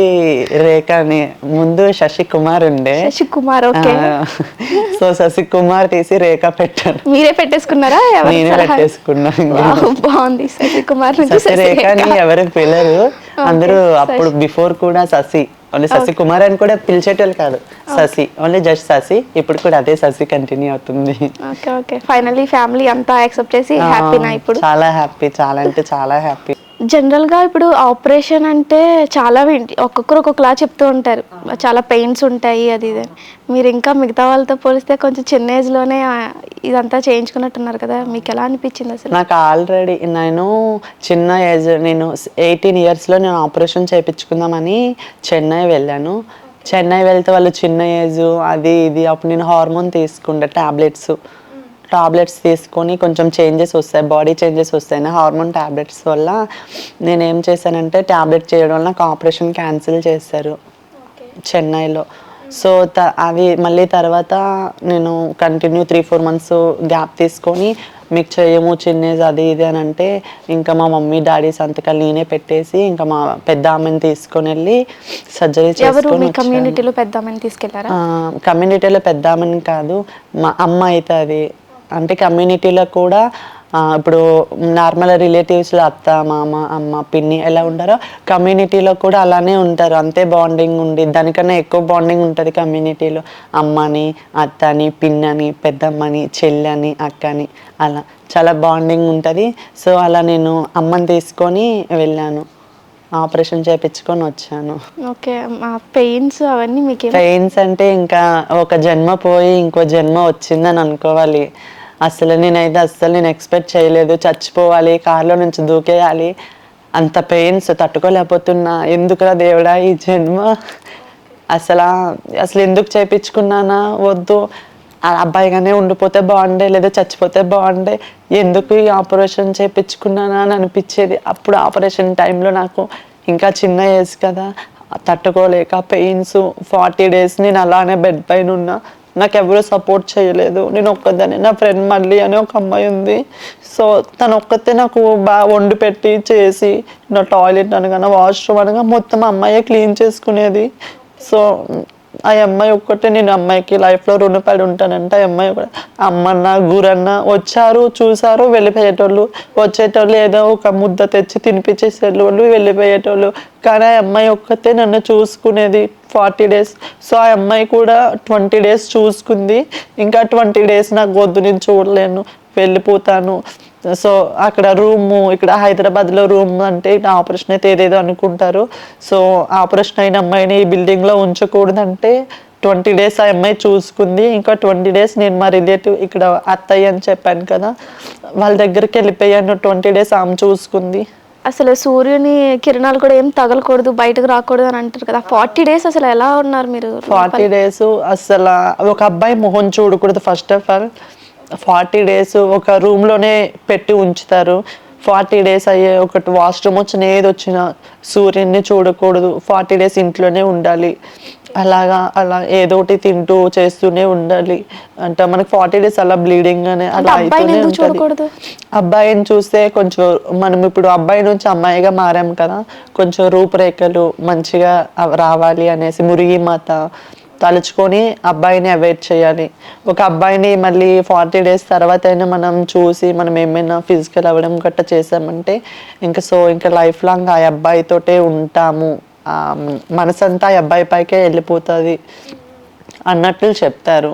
రేఖ అని, ముందు శశి కుమార్ ఉండే. శశి కుమార్, ఓకే. సో శశి కుమార్ తీసి రేఖ పెట్టారు. మీరే పెట్టేసుకున్నారా? నేనే పెట్టేసుకున్నాను. బాగుంది, శశి కుమార్ రేఖ అని ఎవరు పిల్లలు అందరూ. అప్పుడు బిఫోర్ కూడా శశి, ఓన్లీ శశి కుమార్ అని కూడా పిలిచేటోళ్ళు కాదు, శశి, ఓన్లీ జస్ట్ శశి. ఇప్పుడు కూడా అదే శశి కంటిన్యూ అవుతుంది. ఓకే, ఫైనల్లీ ఫ్యామిలీ అంతా యాక్సెప్ట్ చేసి హ్యాపీనా ఇప్పుడు? చాలా హ్యాపీ, చాలా అంటే చాలా హ్యాపీ. జనరల్గా ఇప్పుడు ఆపరేషన్ అంటే చాలా ఒక్కొక్కరు ఒక్కొక్కలా చెప్తూ ఉంటారు, చాలా పెయిన్స్ ఉంటాయి అది ఇది. మీరు ఇంకా మిగతా వాళ్ళతో పోలిస్తే కొంచెం చిన్న ఏజ్లోనే ఇదంతా చేయించుకున్నట్టున్నారు కదా, మీకు ఎలా అనిపించింది అసలు? నాకు ఆల్రెడీ నేను చిన్న ఏజ్, నేను 18 yearsలో నేను ఆపరేషన్ చేయించుకుందామని చెన్నై వెళ్ళాను. చెన్నై వెళ్తే వాళ్ళు చిన్న ఏజ్ అది ఇది, అప్పుడు నేను హార్మోన్ తీసుకుంటా, టాబ్లెట్స్ తీసుకొని కొంచెం చేంజెస్ వస్తాయి, బాడీ చేంజెస్ వస్తాయి హార్మోన్ టాబ్లెట్స్ వల్ల. నేనేం చేశానంటే టాబ్లెట్ చేయడం వల్ల నాకు ఆపరేషన్ క్యాన్సిల్ చేశారు చెన్నైలో. సో అవి మళ్ళీ తర్వాత నేను కంటిన్యూ 3-4 months గ్యాప్ తీసుకొని మీకు చేయము చిన్నేజ్ అది ఇది అని అంటే, ఇంకా మా మమ్మీ డాడీ సంతకాలు నేనే పెట్టేసి ఇంకా మా పెద్ద ఆమెను తీసుకొని వెళ్ళి సర్జరీ చేసుకొని. కమ్యూనిటీలో పెద్ద ఆమెను తీసుకెళ్లారా? కమ్యూనిటీలో పెద్ద ఆమెను కాదు, మా అమ్మ అయితే అది అంటే కమ్యూనిటీలో కూడా ఇప్పుడు నార్మల్ రిలేటివ్స్లో అత్త మామ అమ్మ పిన్ని ఎలా ఉంటారో కమ్యూనిటీలో కూడా అలానే ఉంటారు, అంతే బాండింగ్ ఉండి దానికన్నా ఎక్కువ బాండింగ్ ఉంటుంది కమ్యూనిటీలో. అమ్మని అత్తని పిన్నని పెద్దమ్మని చెల్లని అక్కని అలా చాలా బాండింగ్ ఉంటుంది. సో అలా నేను అమ్మని తీసుకొని వెళ్ళాను, ఆపరేషన్ చేయించుకొని వచ్చాను. ఓకే. పెయిన్స్ అవన్నీ మీకు పెయిన్స్ అంటే ఇంకా ఒక జన్మ పోయి ఇంకో జన్మ వచ్చిందని అనుకోవాలి. నేను ఎక్స్పెక్ట్ చేయలేదు, చచ్చిపోవాలి, కార్లో నుంచి దూకేయాలి, అంత పెయిన్స్ తట్టుకోలేకపోతున్నా. ఎందుకురా దేవుడా ఈ జన్మ, అసలు ఎందుకు చేయించుకున్నానా, వద్దు ఆ అబ్బాయిగానే ఉండిపోతే బాగుండే లేదా చచ్చిపోతే బాగుండే, ఎందుకు ఈ ఆపరేషన్ చేయించుకున్నానా అని అనిపించేది. అప్పుడు ఆపరేషన్ టైంలో నాకు ఇంకా చిన్న ఏజ్ కదా, తట్టుకోలేక పెయిన్స్ 40 days నేను అలానే బెడ్ పైన ఉన్నా. నాకు ఎవరు సపోర్ట్ చేయలేదు, నేను ఒక్కదాన్ని. నా ఫ్రెండ్ మళ్ళీ అని ఒక అమ్మాయి ఉంది. సో తను ఒక్కతే నాకు బాగా వండి పెట్టి చేసి, నా టాయిలెట్ అనగా వాష్రూమ్ అనగా మొత్తం అమ్మాయే క్లీన్ చేసుకునేది. సో ఆ అమ్మాయి ఒక్కటే, నేను అమ్మాయికి లైఫ్లో రుణపడి ఉంటానంటే ఆ అమ్మాయి కూడా. అమ్మన్న గురన్న వచ్చారు చూసారు వెళ్ళిపోయేటోళ్ళు, వచ్చేటోళ్ళు ఏదో ఒక ముద్ద తెచ్చి తినిపించేసేటోళ్ళు వెళ్ళిపోయేటోళ్ళు. కానీ ఆ అమ్మాయి ఒక్కతే నన్ను చూసుకునేది 40 days. సో ఆ అమ్మాయి కూడా 20 days చూసుకుంది. ఇంకా 20 days నాకు వద్దు, నేను చూడలేను, వెళ్ళిపోతాను. సో అక్కడ రూము, ఇక్కడ హైదరాబాద్లో రూమ్ అంటే ఆపరేషన్ అయితే ఏదేదో అనుకుంటారు. సో ఆపరేషన్ అయిన అమ్మాయిని ఈ బిల్డింగ్లో ఉంచకూడదంటే 20 days ఆ అమ్మాయి చూసుకుంది. ఇంకా 20 days నేను మా రిలేటివ్ ఇక్కడ అత్తయ్య అని చెప్పాను కదా, వాళ్ళ దగ్గరికి వెళ్ళిపోయాను. 20 days ఆమె చూసుకుంది. అసలు సూర్యుని కిరణాలు కూడా ఏం తగలకూడదు, బయటకు రాకూడదు అని అంటారు కదా. 40 days అసలు ఎలా ఉన్నారు మీరు? 40 days అసలు ఒక అబ్బాయి మొహం చూడకూడదు. ఫస్ట్ ఆఫ్ ఆల్ 40 days ఒక రూమ్లోనే పెట్టి ఉంచుతారు. 40 days అయ్యే ఒకటి వాష్రూమ్ వచ్చిన ఏది వచ్చినా సూర్యుడిని చూడకూడదు. 40 days ఇంట్లోనే ఉండాలి. అలా ఏదోటి తింటూ చేస్తూనే ఉండాలి. అంటే మనకి 40 days అలా బ్లీడింగ్ అనే అలా అయితేనే ఉంటుంది. అబ్బాయిని చూస్తే కొంచెం మనం ఇప్పుడు అబ్బాయి నుంచి అమ్మాయిగా మారాం కదా, కొంచెం రూపురేఖలు మంచిగా రావాలి అనేసి మురిగి మాత తలుచుకొని అబ్బాయిని అవాయిడ్ చేయాలి. ఒక అబ్బాయిని మళ్ళీ 40 days తర్వాత అయినా మనం చూసి మనం ఏమైనా ఫిజికల్ అవ్వడం గట్రా చేసామంటే ఇంకా లైఫ్ లాంగ్ ఆ అబ్బాయితోటే ఉంటాము, మనసంతా ఆ అబ్బాయి పైకే వెళ్ళిపోతుంది అన్నట్లు చెప్తారు.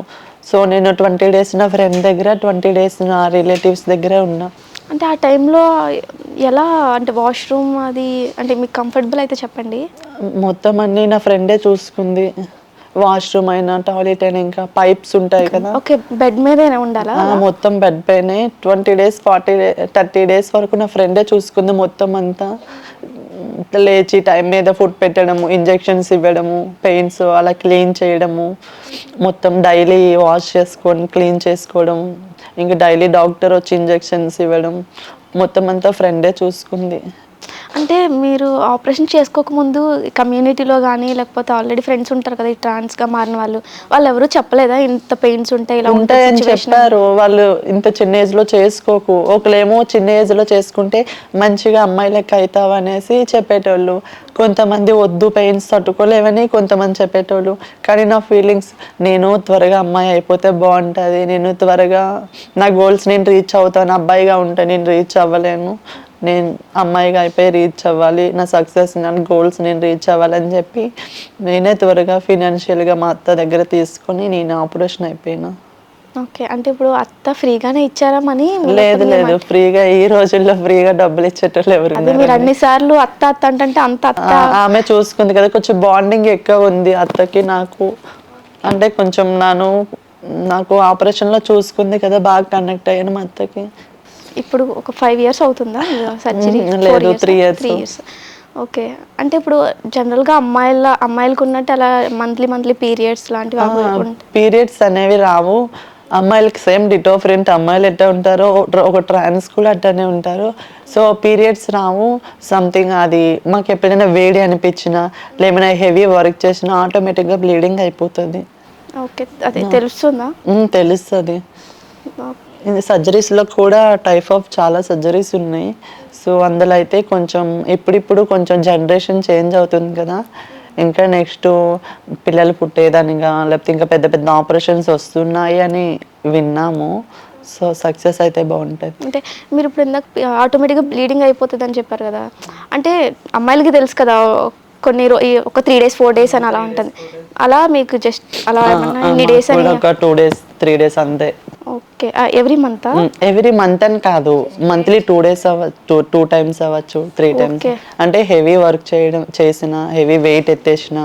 సో నేను 20 days నా ఫ్రెండ్ దగ్గర, 20 days నా రిలేటివ్స్ దగ్గరే ఉన్నా. అంటే ఆ టైంలో ఎలా, అంటే వాష్రూమ్ అది అంటే మీకు కంఫర్టబుల్ అయితే చెప్పండి. మొత్తం అన్నీ నా ఫ్రెండే చూసుకుంది. వాష్రూమ్ అయినా టాయిలెట్ అయినా ఇంకా పైప్స్ ఉంటాయి కదా. ఓకే, బెడ్ మీదనే ఉండాలా? మొత్తం బెడ్ పైనే 20 days 30 days వరకు నా ఫ్రెండే చూసుకుంది మొత్తం అంతా. లేచి టైం మీద ఫుడ్ పెట్టడము, ఇంజెక్షన్స్ ఇవ్వడము, పెయిన్స్ అలా క్లీన్ చేయడము, మొత్తం డైలీ వాష్ చేసుకొని క్లీన్ చేసుకోవడం, ఇంకా డైలీ డాక్టర్ వచ్చి ఇంజెక్షన్స్ ఇవ్వడం, మొత్తం అంతా ఫ్రెండే చూసుకుంది. అంటే మీరు ఆపరేషన్ చేసుకోకముందు కమ్యూనిటీలో కానీ లేకపోతే ఆల్రెడీ ఫ్రెండ్స్ ఉంటారు కదా ఈ ట్రాన్స్గా మారిన వాళ్ళు ఎవరు చెప్పలేదా ఇంత పెయిన్స్ ఉంటాయి ఇలా ఉంటాయని చెప్పారు. వాళ్ళు ఇంత చిన్న ఏజ్లో చేసుకోకు, ఒకలేమో చిన్న ఏజ్లో చేసుకుంటే మంచిగా అమ్మాయి లెక్క అవుతావు అనేసి చెప్పేటోళ్ళు. కొంతమంది వద్దు పెయిన్స్ తట్టుకోలేవని కొంతమంది చెప్పేటోళ్ళు. కానీ నా ఫీలింగ్స్, నేను త్వరగా అమ్మాయి అయిపోతే బాగుంటుంది, నేను త్వరగా నా గోల్స్ నేను రీచ్ అవుతాను, అబ్బాయిగా ఉంటే నేను రీచ్ అవ్వలేను, నేను అమ్మాయిగా అయిపోయి రీచ్ అవ్వాలి, నా సక్సెస్ నా గోల్స్ నేను రీచ్ అవ్వాలని చెప్పి నేనే త్వరగా ఫినాన్షియల్గా మా అత్త దగ్గర తీసుకొని నేను ఆపరేషన్ అయిపోయినా. ఓకే, అంటే ఇప్పుడు అత్త ఫ్రీగానే ఇచ్చారా మనీ? లేదు, ఫ్రీగా ఈ రోజుల్లో ఫ్రీగా డబ్బులు ఇచ్చేటోళ్ళు ఎవరు? మీరు అన్నిసార్లు అత్త అత్త అంటే అంత అత్త ఆమె చూసుకుంది కదా, కొంచెం బాండింగ్ ఎక్కువ ఉంది అత్తకి నాకు. అంటే కొంచెం నాకు ఆపరేషన్లో చూసుకుంది కదా, బాగా కనెక్ట్ అయ్యాను మా అత్తకి. ఇప్పుడు ఒక 5 years అవుతుందా సర్జరీ? లేదు, 3 years. ఓకే, అంటే ఇప్పుడు జనరల్గా అమ్మాయిలకు ఉన్నట్టు అలా మంత్లీ పీరియడ్స్ లాంటివి పీరియడ్స్ అనేవి రావు అమ్మాయిలకి. సేమ్ డిటో ఫ్రెంట్ అమ్మాయిలు ఎట్లా ఉంటారో ఒక ట్రాన్స్ కూడా అట్టనే ఉంటారు. సో పీరియడ్స్ రావు. సంథింగ్ అది మాకు ఎప్పుడైనా వేడి అనిపించినా లేమైనా హెవీ వర్క్ చేసినా ఆటోమేటిక్గా బ్లీడింగ్ అయిపోతుంది. ఓకే, అది తెలుస్తుందా? తెలుస్తుంది. సర్జరీస్లో కూడా టైప్ ఆఫ్ చాలా సర్జరీస్ ఉన్నాయి. సో అందులో అయితే కొంచెం ఇప్పుడు కొంచెం జనరేషన్ చేంజ్ అవుతుంది కదా, ఇంకా నెక్స్ట్ పిల్లలు పుట్టేదానిగా లేకపోతే ఇంకా పెద్ద పెద్ద ఆపరేషన్స్ వస్తున్నాయి అని విన్నాము. సో సక్సెస్ అయితే బాగుంటుంది. అంటే మీరు ఇప్పుడు ఇందాక ఆటోమేటిక్గా బ్లీడింగ్ అయిపోతుంది అని చెప్పారు కదా, అంటే అమ్మాయిలకి తెలుసు కదా కొన్ని ఒక 3 days 4 days అని అలా ఉంటుంది, అలా మీకు జస్ట్ అలా ఏమన్నా ఇన్ని డేస్ అని? ఒక 2 days 3 days అంతే. Okay, every month? Every month అని కాదు, మంత్లీ 2 days అవ్వచ్చు, 2 times అవ్వచ్చు, 3 times. Okay. అంటే హెవీ వర్క్ చేసిన హెవీ వెయిట్ ఎత్తేసిన,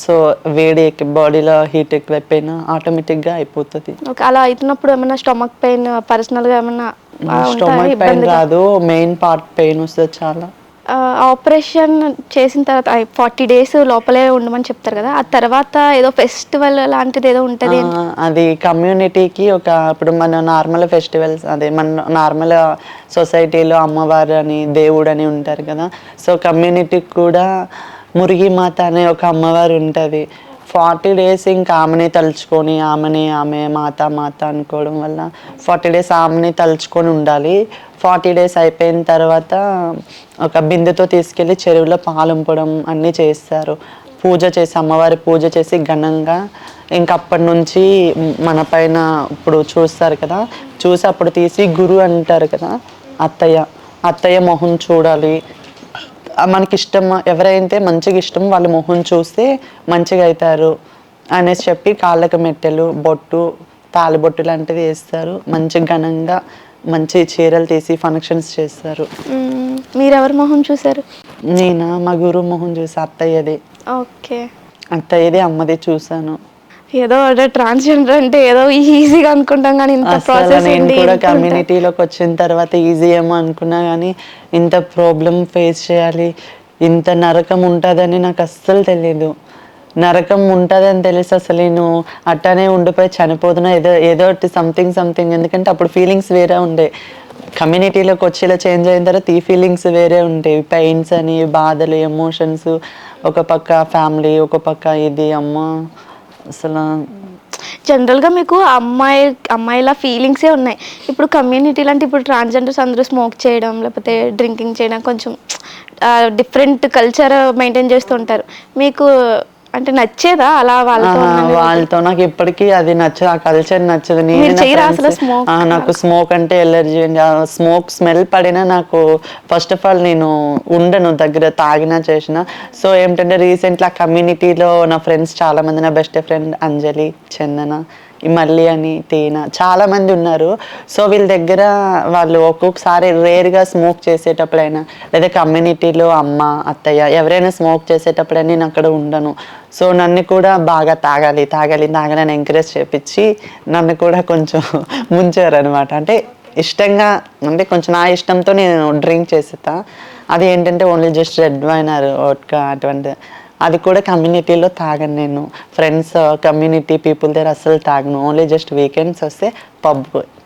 సో వేడి బాడీలో హీట్ ఎక్కువైపోయినా ఆటోమేటిక్గా అయిపోతుంది. ఓకే, అలా అవుతున్నప్పుడు ఏమన్నా స్టమక్ పెయిన్ పర్సనల్గా ఏమన్నా స్టమక్ పెయిన్ రాదు, మెయిన్ పార్ట్ పెయిన్ వస్తుంది చాలా. ఆపరేషన్ చేసిన తర్వాత 40 days లోపలే ఉండమని చెప్తారు కదా, ఆ తర్వాత ఏదో ఫెస్టివల్ లాంటిది ఏదో ఉంటుంది? అది కమ్యూనిటీకి ఇప్పుడు మన నార్మల్ ఫెస్టివల్స్, అదే మన నార్మల్ సొసైటీలో అమ్మవారు అని దేవుడు అని ఉంటారు కదా, సో కమ్యూనిటీకి కూడా మురిగి మాత అనే ఒక అమ్మవారు ఉంటుంది. 40 days ఇంకా ఆమెని తలుచుకొని ఆమె మాత అనుకోవడం వల్ల 40 days ఆమెని తలుచుకొని ఉండాలి. 40 days అయిపోయిన తర్వాత ఒక బిందెతో తీసుకెళ్ళి చెరువులో పాలుంపడం అన్నీ చేస్తారు. పూజ చేసి అమ్మవారి పూజ చేసి ఘనంగా ఇంక అప్పటి నుంచి మన పైన ఇప్పుడు చూస్తారు కదా, చూసి అప్పుడు తీసి గురు అంటారు కదా, అత్తయ్య మొహం చూడాలి. మనకి ఇష్టం ఎవరైతే మంచిగా ఇష్టం వాళ్ళ మొహం చూస్తే మంచిగా అవుతారు అనేసి చెప్పి కాళ్ళకు మెట్టెలు బొట్టు తాలిబొట్టు లాంటివి వేస్తారు. మంచి ఘనంగా మంచి చీరలు తీసి ఫంక్షన్స్ చేస్తారు. మీరు ఎవరి మొహం చూసారు? నేనా మా గురు మొహం చూసి అత్తయ్యది. ఓకే, అత్తయ్యది అమ్మది చూసాను. ఏదో ట్రాన్స్జెండర్ అంటే ఏదో ఈజీగా అనుకుంటాం కానీ ఇంత ప్రాసెస్ నేను కూడా కమ్యూనిటీలోకి వచ్చిన తర్వాత ఈజీ ఏమో అనుకున్నా కానీ ఇంత ప్రాబ్లం ఫేస్ చేయాలి, ఇంత నరకం ఉంటుందని నాకు అస్సలు తెలియదు. నరకం ఉంటుందని తెలిసి అసలు నేను అట్టానే ఉండిపోయి చనిపోతున్నా ఏదో సంథింగ్. ఎందుకంటే అప్పుడు ఫీలింగ్స్ వేరే ఉండే, కమ్యూనిటీలోకి వచ్చేలా చేంజ్ అయిన తర్వాత ఈ ఫీలింగ్స్ వేరే ఉంటాయి. పెయిన్స్ అని, బాధలు, ఎమోషన్స్, ఒక పక్క ఫ్యామిలీ, ఒక పక్క ఇది అమ్మ. అసలు జనరల్గా మీకు అమ్మాయిల ఫీలింగ్సే ఉన్నాయి. ఇప్పుడు కమ్యూనిటీలు అంటే ఇప్పుడు ట్రాన్స్జెండర్స్ అందరూ స్మోక్ చేయడం లేకపోతే డ్రింకింగ్ చేయడం, కొంచెం డిఫరెంట్ కల్చర్ మెయింటైన్ చేస్తూ ఉంటారు. మీకు అంటే నచ్చేదా అలా వాళ్ళతో? నాకు ఇప్పటికీ అది నచ్చదు, ఆ కల్చర్ నచ్చదు. నాకు స్మోక్ అంటే ఎలర్జీ. స్మోక్ స్మెల్ పడినా నాకు ఫస్ట్ ఆఫ్ ఆల్ నేను ఉండను దగ్గర, తాగినా చేసిన. సో ఏమిటంటే రీసెంట్లీ ఆ కమ్యూనిటీలో నా ఫ్రెండ్స్ చాలా మంది, నా బెస్ట్ ఫ్రెండ్ అంజలి, చందన, ఈ మల్లి అని, తేన, చాలా మంది ఉన్నారు. సో వీళ్ళ దగ్గర వాళ్ళు ఒక్కొక్కసారి రేర్గా స్మోక్ చేసేటప్పుడైనా లేదా కమ్యూనిటీలో అమ్మ అత్తయ్య ఎవరైనా స్మోక్ చేసేటప్పుడైనా నేను అక్కడ ఉండను. సో నన్ను కూడా బాగా తాగాలి అని ఎంకరేజ్ చేపించి నన్ను కూడా కొంచెం ముంచారు అనమాట. అంటే ఇష్టంగా, అంటే కొంచెం నా ఇష్టంతో నేను డ్రింక్ చేసేస్తా. అది ఏంటంటే only just red wine or vodka అటువంటి, అది కూడా కమ్యూనిటీలో తాగను నేను. ఫ్రెండ్స్ కమ్యూనిటీ పీపుల్ దగ్గర అస్సలు తాగను. ఓన్లీ జస్ట్ వీకెండ్స్ వస్తే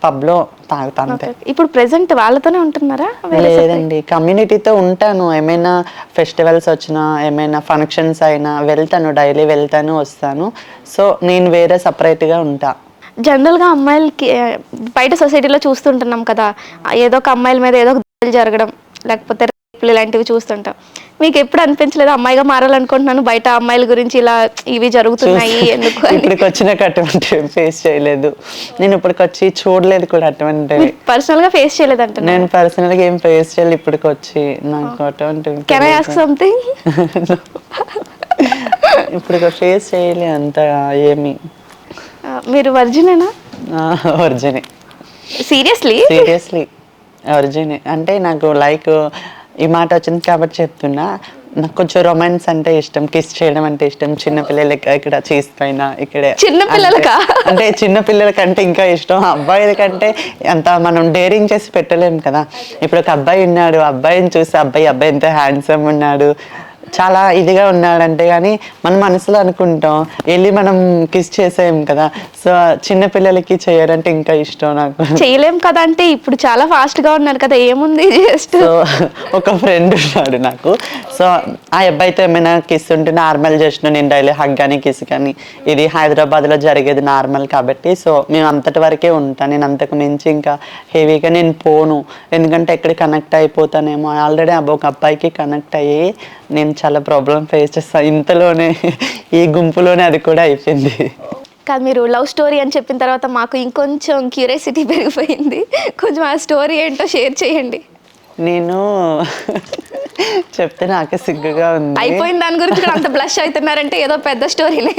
పబ్లో తాగుతాను అంతే. ఇప్పుడు ప్రెసెంట్ వాళ్ళతోనే ఉంటున్నారా? లేదండి, కమ్యూనిటీతో ఉంటాను. ఏమైనా ఫెస్టివల్స్ వచ్చినా, ఏమైనా ఫంక్షన్స్ అయినా వెళ్తాను, డైలీ వెళ్తాను వస్తాను. సో నేను వేరే సపరేట్గా ఉంటా. జనరల్గా అమ్మాయిలకి బయట సొసైటీలో చూస్తుంటున్నాం కదా, ఏదో ఒక అమ్మాయిల మీద ఏదో ఒక జరగడం లేకపోతే రేపులు ఇలాంటివి చూస్తుంటాం. మీకు ఎప్పుడు అనిపించలేదు అమ్మాయిగా మారాలనుకుంటున్నాను, బయట అమ్మాయిల గురించి ఇలా ఇవి జరుగుతున్నాయి ఎందుకు? ఇప్పటికి వచ్చినాక అటువంటి ఫేస్ చేయలేదు నేను, ఇప్పటికి వచ్చి చూడలేదు కూడా అటువంటి. పర్సనల్ గా ఫేస్ చేయలేదంట? నేను పర్సనల్ గా ఏం ఫేస్ చేయలేదు ఇప్పటికి వచ్చి, నాకు అటువంటి. Can I ask something? ఇప్పుడు ఫేస్ చేయలే అంత ఏమి. మీరు వర్జినేనా? వర్జినే. సీరియస్లీ వర్జినే. అంటే నాకు లైక్ ఈ మాట వచ్చింది కాబట్టి చెప్తున్నా, నాకు కొంచెం రొమాన్స్ అంటే ఇష్టం, కిస్ చేయడం అంటే ఇష్టం. చిన్నపిల్లలకి ఇక్కడ చీజ్ పైన ఇక్కడే, చిన్నపిల్లలకా? అంటే చిన్నపిల్లలకంటే ఇంకా ఇష్టం. అబ్బాయిల కంటే అంత మనం డేరింగ్ చేసి పెట్టలేం కదా. ఇప్పుడు ఒక అబ్బాయి ఉన్నాడు, అబ్బాయిని చూసి అబ్బాయి ఎంత హ్యాండ్సమ్ ఉన్నాడు, చాలా ఇదిగా ఉన్నాడంటే కానీ మన మనసులో అనుకుంటాం, వెళ్ళి మనం కిస్ చేసేయం కదా. సో చిన్నపిల్లలకి చేయాలంటే ఇంకా ఇష్టం నాకు. చేయలేం కదా అంటే ఇప్పుడు చాలా ఫాస్ట్ గా ఉన్నారు కదా, ఏముంది జస్ట్. సో ఒక ఫ్రెండ్ ఉన్నాడు నాకు, సో ఆ అబ్బాయితో ఏమైనా కిస్ ఉంటే నార్మల్ జస్ట్ నేను డైలీ హగ్ కానీ కిస్ కానీ, ఇది హైదరాబాద్లో జరిగేది నార్మల్ కాబట్టి సో మేము అంతటి వరకే ఉంటాను. నేను అంతకు మించి ఇంకా హెవీగా నేను పోను, ఎందుకంటే ఎక్కడ కనెక్ట్ అయిపోతానేమో. ఆల్రెడీ ఒక అబ్బాయికి కనెక్ట్ అయ్యి నేను చాలా ప్రాబ్లం ఫేస్ చేస్తాను. ఇంతలోనే ఈ గుంపులోనే అది కూడా అయిపోయింది. కాదు, మీరు లవ్ స్టోరీ అని చెప్పిన తర్వాత మాకు ఇంకొంచెం క్యూరియాసిటీ పెరిగిపోయింది. కొంచెం ఆ స్టోరీ ఏంటో షేర్ చేయండి. నేను చెప్తే నాకే సిగ్గుగా ఉంది. అయిపోయిన దాని గురించి కూడా అంత బ్లష్ అవుతున్నారంటే ఏదో పెద్ద స్టోరీనే.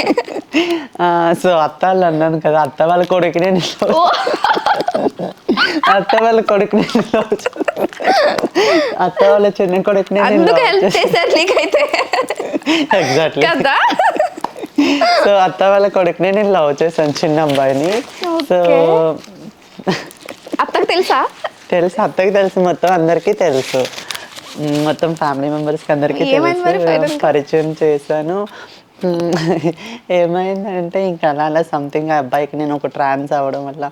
సో అత్త వాళ్ళు అన్నాను కదా, అత్త వాళ్ళ కొడుకునే అత్త వాళ్ళ కొడుకునే అత్త వాళ్ళ చిన్న కొడుకునే అందుకు హెల్ప్ చేశారు నీకైతే. ఎగ్జాక్ట్లీ కదా. సో అత్త వాళ్ళ కొడుకునే నేను లవ్ చేశాను, చిన్న అబ్బాయిని. సో అత్తకు తెలుసా? తెలుసు, అత్తకి తెలుసు, మొత్తం అందరికీ తెలుసు, మొత్తం ఫ్యామిలీ మెంబర్స్కి అందరికీ ఏమైంది మరి తెలుసు. final గా? పరిచయం చేశాను. ఏమైందంటే ఇంకా అలా అలా సంథింగ్ ఆ అబ్బాయికి నేను ఒక ట్రాన్స్ అవ్వడం వల్ల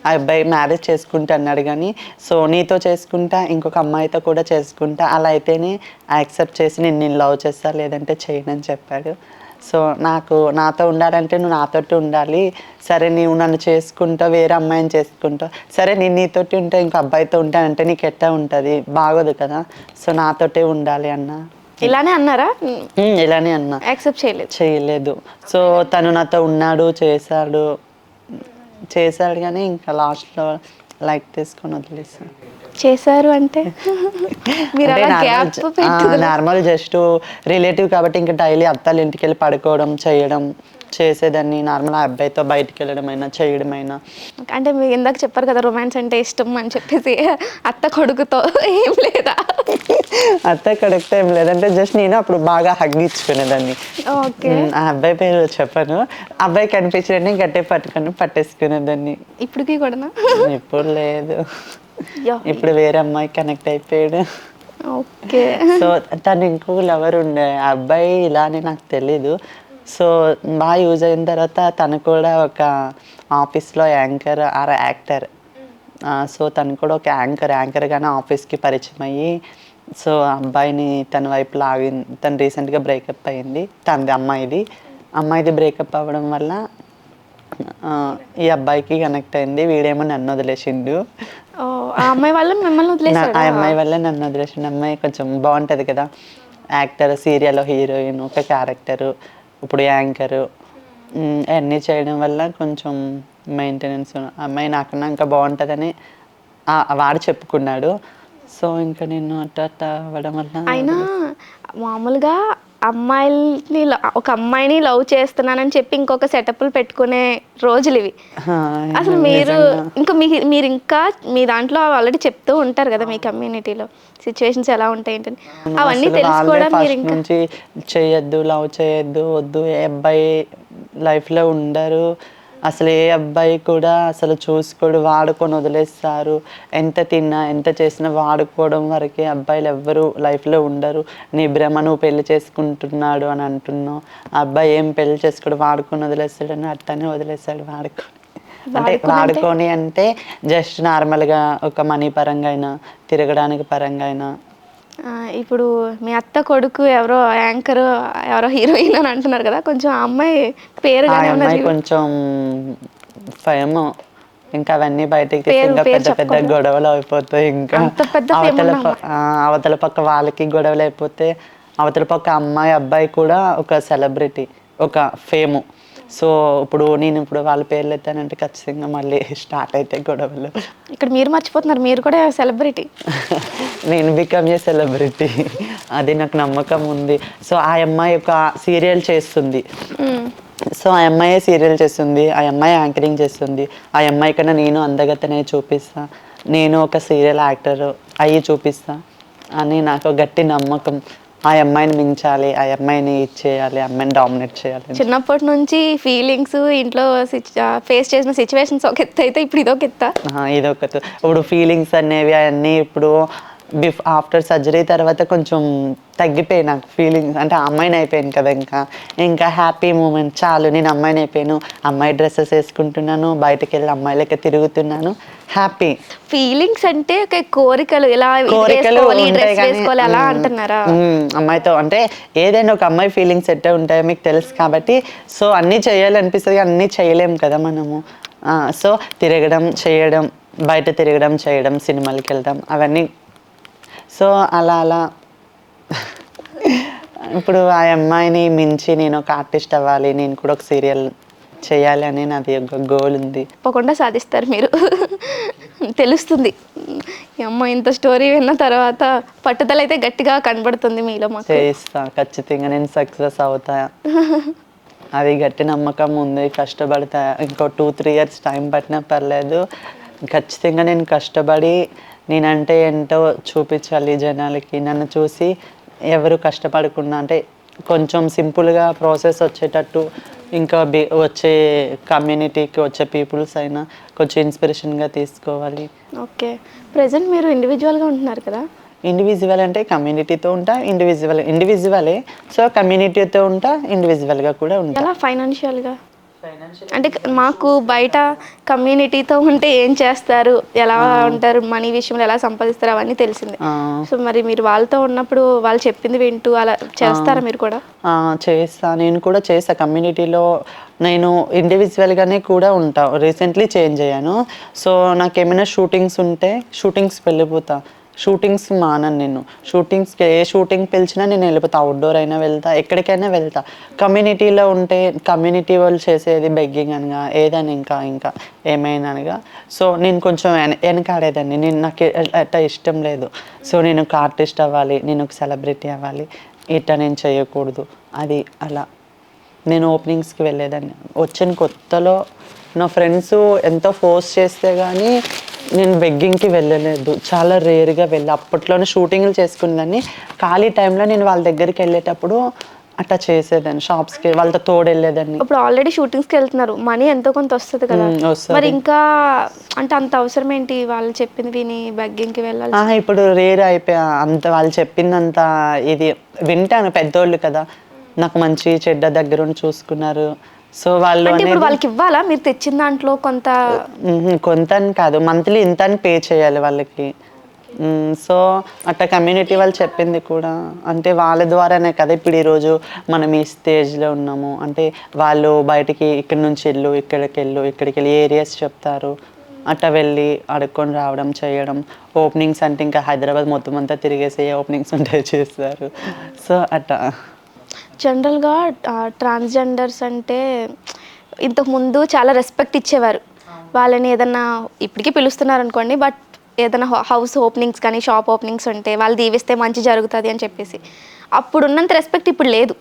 ఆ అబ్బాయి మ్యారేజ్ చేసుకుంటా అన్నాడు. కానీ సో నీతో చేసుకుంటా, ఇంకొక అమ్మాయితో కూడా చేసుకుంటా, అలా అయితేనే యాక్సెప్ట్ చేసి నేను లవ్ చేస్తా, లేదంటే చేయనని చెప్పాడు. సో నాతో ఉండాలంటే నువ్వు నాతోటి ఉండాలి, సరే నీవు నన్ను చేసుకుంటావు, వేరే అమ్మాయిని చేసుకుంటావు, సరే నేను నీతోటి ఉంటే ఇంకో అబ్బాయితో ఉంటానంటే నీకు ఎట్టా ఉంటుంది, బాగోదు కదా, సో నాతోటే ఉండాలి అన్న. ఇలానే అన్నారా? ఇలానే అన్నా. యాక్సెప్ట్ చేయలేదు. సో తను నాతో ఉన్నాడు, చేశాడు కానీ ఇంకా లాస్ట్లో లైక్ తీసుకొని వదిలేసాను. చేశారు అంటే మీరు అలా గ్యాప్ పెట్టుకున్నారు. నార్మల్ జస్ట్ రిలేటివ్ కాబట్టి ఇంకా డైలీ అత్తాలు ఇంటికి వెళ్ళి పడుకోవడం చేసేదాన్ని. నార్మల్ ఆ అబ్బాయితో బయటికి వెళ్ళడమైనా చేయడమైనా. అంటే మీరు ఇందాక చెప్పారు కదా రొమాన్స్ అంటే ఇష్టం అని చెప్పేసి, అత్త కొడుకుతో ఏం లేదా? అత్త కొడుకుతో ఏం లేదంటే జస్ట్ నేను అప్పుడు బాగా హగ్ ఇచ్చుకునేదాన్ని. ఓకే. ఆ అబ్బాయి పేరు చెప్పాను, అబ్బాయి కనిపించడాన్ని గట్టి పట్టేసుకునేదాన్ని. ఇప్పటికీ కూడా? ఇప్పుడు లేదు, ఇప్పుడు వేరే అమ్మాయి కనెక్ట్ అయిపోయాడు. ఓకే. సో తను ఇంకో లవర్ ఉండే, ఆ అబ్బాయి ఇలానే నాకు తెలీదు. సో బాగా యూజ్ అయిన తర్వాత తను కూడా ఒక ఆఫీస్లో యాంకర్ ఆర్ యాక్టర్. సో తను కూడా ఒక యాంకర్గానే ఆఫీస్కి పరిచయం అయ్యి, సో అబ్బాయిని తన వైపు తను రీసెంట్గా బ్రేకప్ అయ్యింది, అమ్మాయిది బ్రేకప్ అవ్వడం వల్ల ఈ అబ్బాయికి కనెక్ట్ అయింది. వీడేమో నన్ను వదిలేసిండు. ఆ అమ్మాయి వల్ల మిమ్మల్ని వదిలేసాడు? ఆ అమ్మాయి వల్ల నన్ను వదిలేసిండు. అమ్మాయి కొంచెం బాగుంటుంది కదా, యాక్టర్, సీరియల్లో హీరోయిన్, ఒక క్యారెక్టరు, ఇప్పుడు యాంకరు, అన్నీ చేయడం వల్ల కొంచెం మెయింటెనెన్స్. అమ్మాయి నాకన్నా ఇంకా బాగుంటుందని వాడు చెప్పుకున్నాడు. సో ఇంకా నేను అట్ట అవ్వడం వల్ల. అయినా మామూలుగా అమ్మాయిని ఒక అమ్మాయిని లవ్ చేస్తున్నానని చెప్పి ఇంకొక సెటప్లు పెట్టుకునే రోజులు ఇవి. అసలు మీరు ఇంకా మీ దాంట్లో ఆల్రెడీ చెప్తూ ఉంటారు కదా మీ కమ్యూనిటీలో సిచ్యువేషన్స్ ఎలా ఉంటాయి ఏంటని, అవన్నీ తెలుసుకోవడం మీరు ఇంకా నుంచి చేయొద్దు, లవ్ చేయొద్దు, వద్దు, ఏ అబ్బాయి లైఫ్లో ఉండరు, అసలు ఏ అబ్బాయి కూడా అసలు చూసుకోడు, వాడుకొని వదిలేస్తారు, ఎంత తిన్నా ఎంత చేసినా వాడుకోవడం వరకే, అబ్బాయిలు ఎవ్వరు లైఫ్లో ఉండరు, నీ భ్రమ, నువ్వు పెళ్లి చేసుకుంటున్నాడు అని అంటున్నావు, ఆ అబ్బాయి ఏం పెళ్లి చేసుకోడు, వాడుకొని వదిలేస్తాడని అట్టనే వదిలేస్తాడు. వాడుకొని అంటే జస్ట్ నార్మల్గా ఒక మనీ పరంగా అయినా, తిరగడానికి పరంగా అయినా. ఇప్పుడు మీ అత్త కొడుకు ఎవరో యాంకర్, ఎవరో హీరోయిన్ అని అంటున్నారు కదా, కొంచెం ఆ అమ్మాయి పేరు కొంచెం ఫేమ్, ఇంకా అవన్నీ బయటికి ఇంకా పెద్ద పెద్ద గొడవలు అయిపోతాయి. ఇంకా అవతల పక్క వాళ్ళకి గొడవలు అయిపోతే, అవతల పక్క అమ్మాయి అబ్బాయి కూడా ఒక సెలబ్రిటీ, ఒక ఫేము. సో ఇప్పుడు వాళ్ళ పేర్లు ఎత్తానంటే ఖచ్చితంగా మళ్ళీ స్టార్ట్ అయితే గొడవలు. ఇక్కడ మీరు మర్చిపోతున్నారు, మీరు కూడా సెలబ్రిటీ. నేను బికమ్ ఏ సెలబ్రిటీ, అది నాకు నమ్మకం ఉంది. సో ఆ అమ్మాయి ఒక సీరియల్ చేస్తుంది, సో ఆ అమ్మాయి సీరియల్ చేస్తుంది, ఆ అమ్మాయి యాంకరింగ్ చేస్తుంది, ఆ అమ్మాయి కన్నా నేను అందగతనే చూపిస్తా, నేను ఒక సీరియల్ యాక్టర్ అయ్యి చూపిస్తా అని నాకు గట్టి నమ్మకం. ఆ అమ్మాయిని మించాలి, ఆ అమ్మాయిని ఇచ్చేయాలి, ఆ అమ్మాయిని డామినేట్ చేయాలి. చిన్నప్పటి నుంచి ఫీలింగ్స్, ఇంట్లో ఫేస్ చేసిన సిచ్యువేషన్స్ ఒక ఎత్తు అయితే ఇప్పుడు ఇదొక ఇప్పుడు ఫీలింగ్స్ అనేవి అన్నీ ఇప్పుడు ఆఫ్టర్ సర్జరీ తర్వాత కొంచెం తగ్గిపోయి నాకు ఫీలింగ్స్, అంటే అమ్మాయిని అయిపోయాను కదా, ఇంకా హ్యాపీ మూమెంట్ చాలు, నేను అమ్మాయిని అయిపోయాను, అమ్మాయి డ్రెస్సెస్ వేసుకుంటున్నాను, బయటకు వెళ్ళి అమ్మాయి లెక్క తిరుగుతున్నాను, హ్యాపీ. ఫీలింగ్స్ అంటే కోరికలు అలా అంటున్నారా? అమ్మాయితో అంటే ఏదైనా ఒక అమ్మాయి ఫీలింగ్స్ ఎట్టే ఉంటాయో మీకు తెలుసు కాబట్టి, సో అన్నీ చేయాలనిపిస్తుంది, అన్నీ చేయలేము కదా మనము. సో తిరగడం, చేయడం, బయట తిరగడం, చేయడం, సినిమాలకి వెళ్దాం, అవన్నీ. సో అలా ఇప్పుడు ఆ అమ్మాయిని మించి నేను ఒక ఆర్టిస్ట్ అవ్వాలి, నేను కూడా ఒక సీరియల్ చేయాలి అని నాది ఒక గోల్ ఉంది. తప్పకుండా సాధిస్తారు మీరు. తెలుస్తుంది. ఈ అమ్మ ఇంత స్టోరీ విన్న తర్వాత పట్టుదల అయితే గట్టిగా కనబడుతుంది మీలో మాకు. చేయిస్తా, ఖచ్చితంగా నేను సక్సెస్ అవుతా. అది గట్టి నమ్మకం ఉంది. కష్టపడతా. ఇంకో 2-3 ఇయర్స్ టైం పట్టినా పర్లేదు, ఖచ్చితంగా నేను కష్టపడి నేనంటే ఏంటో చూపించాలి జనాలకి. నన్ను చూసి ఎవరు కష్టపడకుండా, అంటే కొంచెం సింపుల్గా ప్రాసెస్ వచ్చేటట్టు, ఇంకా వచ్చే కమ్యూనిటీకి వచ్చే పీపుల్స్ అయినా కొంచెం ఇన్స్పిరేషన్గా తీసుకోవాలి. ఓకే, ప్రజెంట్ మీరు ఇండివిజువల్గా ఉంటున్నారు కదా? ఇండివిజువల్ అంటే కమ్యూనిటీతో ఉంటా, ఇండివిజువలే. సో కమ్యూనిటీతో ఉంటా, ఇండివిజువల్గా కూడా ఉంటా. ఎలా ఫైనాన్షియల్గా? అంటే మాకు బయట కమ్యూనిటీతో ఉంటే ఏం చేస్తారు, ఎలా ఉంటారు, మనీ విషయంలో ఎలా సంపాదిస్తారు అవన్నీ తెలిసింది. సో మరి మీరు వాళ్ళతో ఉన్నప్పుడు వాళ్ళు చెప్పింది వింటూ అలా చేస్తారా మీరు కూడా? చేస్తా, నేను కూడా చేస్తా. కమ్యూనిటీలో నేను ఇండివిజువల్గానే కూడా ఉంటా. రీసెంట్లీ చేంజ్ అయ్యాను. సో నాకు ఏమైనా షూటింగ్స్ ఉంటే షూటింగ్స్కి వెళ్ళిపోతా. షూటింగ్స్ మానను నేను. షూటింగ్స్కి ఏ షూటింగ్ పిలిచినా నేను వెళ్ళిపోతా. అవుట్డోర్ అయినా వెళ్తా, ఎక్కడికైనా వెళ్తా. కమ్యూనిటీలో ఉంటే కమ్యూనిటీ వాళ్ళు చేసేది బెగ్గింగ్ అనగా ఏదని ఇంకా ఏమైనా అనగా, సో నేను కొంచెం వెనకాడేదాన్ని. నాకు అట్లా ఇష్టం లేదు. సో నేను ఒక ఆర్టిస్ట్ అవ్వాలి, నేను ఒక సెలబ్రిటీ అవ్వాలి, ఇట్లా నేను చేయకూడదు, అది అలా నేను ఓపెనింగ్స్కి వెళ్ళేదాన్ని. వచ్చిన కొత్తలో నా ఫ్రెండ్స్ ఎంతో ఫోర్స్ చేస్తే కానీ నేను బెగ్గింగ్కి వెళ్ళలేదు. చాలా రేర్గా వెళ్ళి అప్పట్లోనే షూటింగ్లు చేసుకునేదాన్ని. ఖాళీ టైంలో నేను వాళ్ళ దగ్గరికి వెళ్ళేటప్పుడు అట్లా చేసేదాన్ని. షాప్స్కి వాళ్ళతో తోడు వెళ్ళేదాన్ని. ఇప్పుడు ఆల్రెడీ షూటింగ్స్కి వెళ్తున్నారు, మనీ ఎంతో కొంత వస్తుంది కదా, మరి ఇంకా అంటే అంత అవసరం ఏంటి వాళ్ళు చెప్పింది విని బెగ్గింగ్కి వెళ్ళాలి? ఇప్పుడు రేర్ అయిపోయా. అంత వాళ్ళు చెప్పిందంత ఇది వింటాను, పెద్దోళ్ళు కదా, నాకు మంచి చెడ్డ దగ్గరుండి చూసుకున్నారు. సో వాళ్ళు ఇప్పుడు వాళ్ళకి ఇవ్వాలా మీరు తెచ్చిన దాంట్లో కొంత? కొంత అని కాదు, మంత్లీ ఇంత అని పే చేయాలి వాళ్ళకి. సో అట్లా కమ్యూనిటీ వాళ్ళు చెప్పింది కూడా, అంటే వాళ్ళ ద్వారానే కదా ఇప్పుడు ఈరోజు మనం ఈ స్టేజ్లో ఉన్నాము. అంటే వాళ్ళు బయటికి ఇక్కడి నుంచి ఇక్కడికి వెళ్ళి ఏరియాస్ చెప్తారు, అట్లా వెళ్ళి అడుక్కొని రావడం చేయడం. ఓపెనింగ్స్ అంటే ఇంకా హైదరాబాద్ మొత్తం అంతా తిరిగేసి ఓపెనింగ్స్ ఉంటాయి చేస్తారు. సో అట్లా జనరల్గా ట్రాన్స్జెండర్స్ అంటే ఇంతకుముందు చాలా రెస్పెక్ట్ ఇచ్చేవారు. వాళ్ళని ఏదన్నా ఇప్పటికీ పిలుస్తున్నారు అనుకోండి, బట్ ఏదైనా హౌస్ ఓపెనింగ్స్ కానీ షాప్ ఓపెనింగ్స్ ఉంటే వాళ్ళు దీవిస్తే మంచి జరుగుతుంది అని చెప్పేసి, అప్పుడు ఉన్నంత రెస్పెక్ట్ ఇప్పుడు లేదు.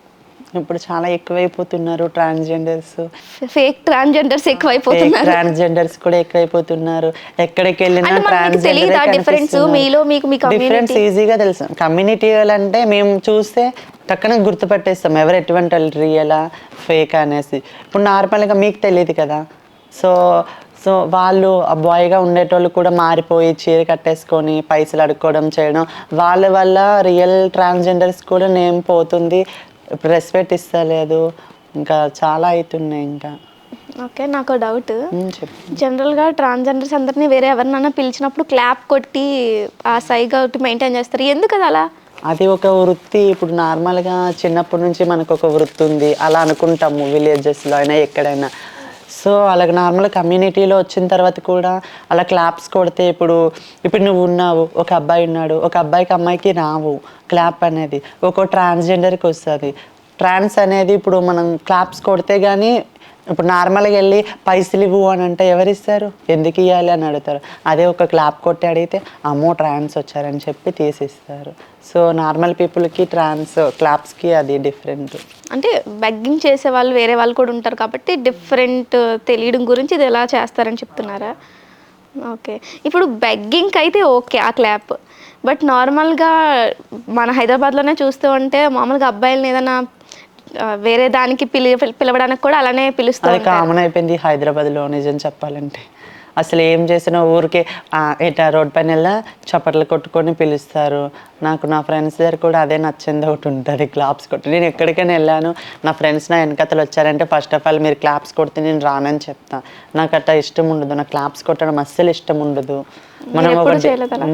ఇప్పుడు చాలా ఎక్కువైపోతున్నారు ట్రాన్స్జెండర్స్. ఫేక్ ట్రాన్స్జెండర్స్ ఎక్కువైపోతున్నారు. ట్రాన్స్జెండర్స్ కూడా ఎక్కువైపోతున్నారు. ఎక్కడికి వెళ్ళినా డిఫరెన్స్ ఈజీగా తెలుసు. కమ్యూనిటీ అంటే మేము చూస్తే టక్కన గుర్తుపట్టేస్తాం ఎవరు ఎటువంటి వాళ్ళు, రియలా ఫేక్ అనేసి. ఇప్పుడు నార్మల్గా మీకు తెలియదు కదా. సో వాళ్ళు ఆ బాయ్గా ఉండేటోళ్ళు కూడా మారిపోయి చీర కట్టేసుకొని పైసలు అడుక్కోవడం చేయడం, వాళ్ళ వల్ల రియల్ ట్రాన్స్జెండర్స్ కూడా నేమ్ పోతుంది. ఇప్పుడు రెస్పెక్ట్ ఇస్తలేదు, ఇంకా చాలా అవుతున్నాయి. ఇంకా ఓకే, నాకు డౌట్. జనరల్గా ట్రాన్స్జెండర్స్ అందరినీ వేరే ఎవరినైనా పిలిచినప్పుడు క్లాప్ కొట్టి ఆ సైగా మెయింటైన్ చేస్తారు, ఎందుకు అది అలా? అది ఒక వృత్తి. ఇప్పుడు నార్మల్గా చిన్నప్పటి నుంచి మనకు ఒక వృత్తి ఉంది అలా అనుకుంటాము, విలేజెస్లో అయినా ఎక్కడైనా. సో అలాగ నార్మల్ కమ్యూనిటీలో వచ్చిన తర్వాత కూడా అలా క్లాప్స్ కొడితే, ఇప్పుడు నువ్వు ఉన్నావు, ఒక అబ్బాయి ఉన్నాడు, ఒక అబ్బాయికి అమ్మాయికి రావు క్లాప్ అనేది, ఒక ట్రాన్స్జెండర్కి వస్తుంది. ట్రాన్స్ అనేది ఇప్పుడు మనం క్లాప్స్ కొడితే కానీ, ఇప్పుడు నార్మల్గా వెళ్ళి పైసలు ఇవ్వు అని అంటే ఎవరిస్తారు, ఎందుకు ఇవ్వాలి అని అడుగుతారు. అదే ఒక క్లాప్ కొట్టి అడిగితే అమ్మో ట్రాన్స్ వచ్చారని చెప్పి తీసిస్తారు. సో నార్మల్ పీపుల్కి ట్రాన్స్ క్లాప్స్కి అది డిఫరెంట్. అంటే బెగ్గింగ్ చేసే వాళ్ళు వేరే వాళ్ళు కూడా ఉంటారు కాబట్టి డిఫరెంట్ తెలియడం గురించి ఇది ఎలా చేస్తారని చెప్తున్నారా? ఓకే, ఇప్పుడు బెగ్గింగ్కి అయితే ఓకే ఆ క్లాప్, బట్ నార్మల్గా మన హైదరాబాద్లోనే చూస్తూ ఉంటే మామూలుగా అబ్బాయిలని ఏదైనా వేరే దానికి పిలవడానికి కూడా అలానే పిలుస్తారు. కామన్ అయిపోయింది హైదరాబాద్లో నిజం చెప్పాలంటే. అసలు ఏం చేసినా ఊరికే ఇట్లా రోడ్ పైన వెళ్ళా చప్పట్లు కొట్టుకొని పిలుస్తారు. నాకు నా ఫ్రెండ్స్ దగ్గర కూడా అదే నచ్చింది ఒకటి ఉంటుంది, క్లాప్స్ కొట్టి. నేను ఎక్కడికైనా వెళ్ళాను, నా ఫ్రెండ్స్ నా వెనకతలు వచ్చారంటే ఫస్ట్ ఆఫ్ ఆల్ మీరు క్లాప్స్ కొడితే నేను రానని చెప్తాను. నాకు అట్లా ఇష్టం ఉండదు, నాకు క్లాప్స్ కొట్టడం అస్సలు ఇష్టం ఉండదు.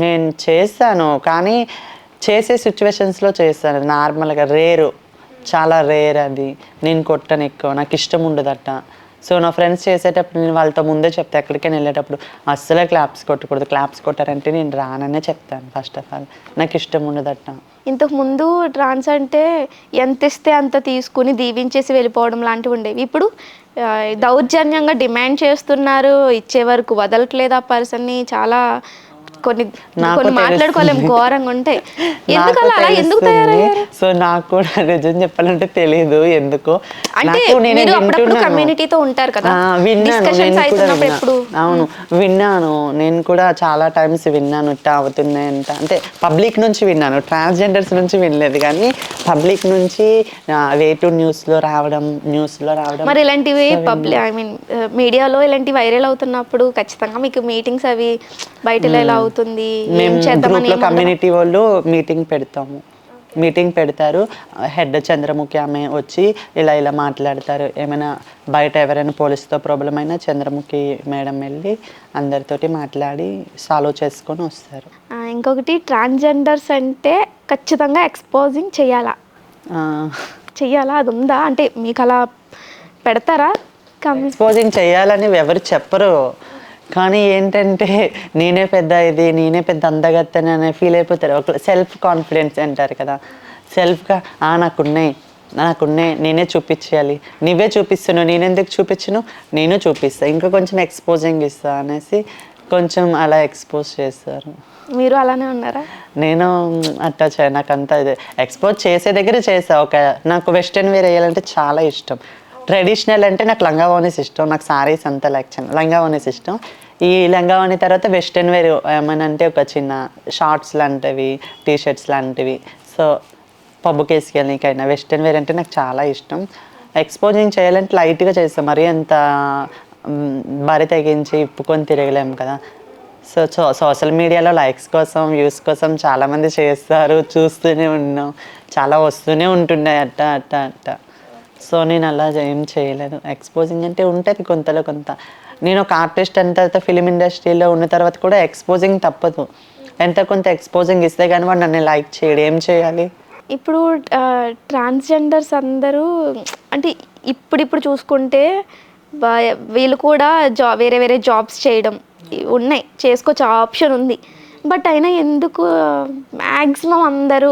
నేను చేస్తాను కానీ చేసే సిచ్యువేషన్స్లో చేస్తాను, నార్మల్గా రేరు, చాలా రేర్ అది. నేను కొట్టను ఎక్కువ, నాకు ఇష్టం ఉండదు అట్లా. సో నా ఫ్రెండ్స్ చేసేటప్పుడు నేను వాళ్ళతో ముందే చెప్తాను, ఎక్కడికైనా వెళ్ళేటప్పుడు అస్సలే క్లాప్స్ కొట్టకూడదు, క్లాప్స్ కొట్టారంటే నేను రాననే చెప్తాను ఫస్ట్ ఆఫ్ ఆల్, నాకు ఇష్టం ఉండదు అట్లా. ఇంతకుముందు ట్రాన్స్ అంటే ఎంత ఇస్తే అంత తీసుకుని దీవించేసి వెళ్ళిపోవడం లాంటివి ఉండేవి. ఇప్పుడు దౌర్జన్యంగా డిమాండ్ చేస్తున్నారు, ఇచ్చే వరకు వదలట్లేదు ఆ పర్సన్ని. చాలా కొన్ని నాకు కొన్ని మాట్లాడుకోలేం, తెలుస్తుంది. ఘోరంగా ఉంటాయి. నాకు ఎందుకు అలా ఎందుకు తెలుస్తుంది. తయారయ్యారు? సో నాకు కూడా నిజం చెప్పాలంటే తెలియదు ఎందుకో. అంటే నాకు నేను మీరు అప్పుడప్పుడు వింటున్నాను. కమ్యూనిటీతో ఉంటారు కదా, విన్నాను, డిస్కషన్స్ నేను కూడా అవుతున్నప్పుడు విన్నా. ఎప్పుడు అవును విన్నాను, నేను కూడా చాలా టైమ్స్ విన్నాను. ఇట్టా అవుతున్నాయంట అంటే పబ్లిక్ నుంచి విన్నాను, ట్రాన్స్జెండర్స్ నుంచి వినలేదు కానీ పబ్లిక్ నుంచి న్యూస్లో రావడం. మరి ఇలాంటివి సో విన్నా. మీడియాలో ఇలాంటివి వైరల్ అవుతున్నప్పుడు ఖచ్చితంగా మీకు మీటింగ్స్ అవి బయట ఇలా అవుతుంది, ఏం మేము చేద్దామని గ్రూప్లో ఏముండదా? కమ్యూనిటీ వాళ్ళు మీటింగ్ పెడతాము. మీటింగ్ పెడతారు, హెడ్ చంద్రముఖి ఆమె వచ్చి ఇలా ఇలా మాట్లాడతారు. ఏమైనా బయట ఎవరైనా పోలీస్తో ప్రాబ్లం అయినా చంద్రముఖి మేడం వెళ్ళి అందరితోటి మాట్లాడి సాల్వ్ చేసుకొని వస్తారు. ఇంకొకటి ట్రాన్స్జెండర్స్ అంటే ఖచ్చితంగా ఎక్స్పోజింగ్ చెయ్యాలా? ఆ, చెయ్యాలా, అది ఉందా? అంటే మీకు అలా పెడతారా? ఎక్స్పోజింగ్ చేయాలని ఎవరు చెప్పరు, కానీ ఏంటంటే నేనే పెద్ద అందగత్తెని అనే ఫీల్ అయిపోతారు. ఒక సెల్ఫ్ కాన్ఫిడెన్స్ అంటారు కదా, సెల్ఫ్గా నాకున్నాయి నేనే చూపించాలి, నువ్వే చూపిస్తున్నావు నేనెందుకు చూపించను, నేను చూపిస్తా, ఇంకా కొంచెం ఎక్స్పోజింగ్ ఇస్తా అనేసి కొంచెం అలా ఎక్స్పోజ్ చేస్తారు. మీరు అలానే ఉన్నారా? నేను అట్టా నాకు అంతా ఇది ఎక్స్పోజ్ చేసే దగ్గర చేసా. నాకు వెస్ట్రన్ వేర్ వేయాలంటే చాలా ఇష్టం. ట్రెడిషనల్ అంటే నాకు లంగావోనీస్ ఇష్టం, నాకు సారీస్ అంతా లంగావోనీస్ ఇష్టం. ఈ లంగావోని తర్వాత వెస్ట్రన్ వేర్ ఏమైనా అంటే ఒక చిన్న షార్ట్స్ లాంటివి, టీషర్ట్స్ లాంటివి. సో పబ్బుకి వేసుకెళ్ళికైనా వెస్ట్రన్ వేర్ అంటే నాకు చాలా ఇష్టం. ఎక్స్పోజింగ్ చేయాలంటే లైట్గా చేస్తాం, మరీ అంత బరి తెగించి ఇప్పుకొని తిరగలేము కదా. సోషల్ మీడియాలో లైక్స్ కోసం వ్యూస్ కోసం చాలామంది చేస్తారు, చూస్తూనే ఉన్నాం, చాలా వస్తూనే ఉంటున్నాయి అట్ట. సో నేను అలా ఏం చేయలేదు. ఎక్స్పోజింగ్ అంటే ఉంటుంది కొంతలో కొంత. నేను ఒక ఆర్టిస్ట్ అయిన తర్వాత ఫిలిం ఇండస్ట్రీలో ఉన్న తర్వాత కూడా ఎక్స్పోజింగ్ తప్పదు. ఎంత కొంత ఎక్స్పోజింగ్ ఇస్తే కానీ వాడు నన్ను లైక్ చేయడు, ఏం చేయాలి? ఇప్పుడు ట్రాన్స్జెండర్స్ అందరూ అంటే ఇప్పుడు చూసుకుంటే వీళ్ళు కూడా వేరే వేరే జాబ్స్ చేయడం ఉన్నాయి, చేసుకోవచ్చు, ఆప్షన్ ఉంది. బట్ అయినా ఎందుకు మ్యాక్సిమం అందరూ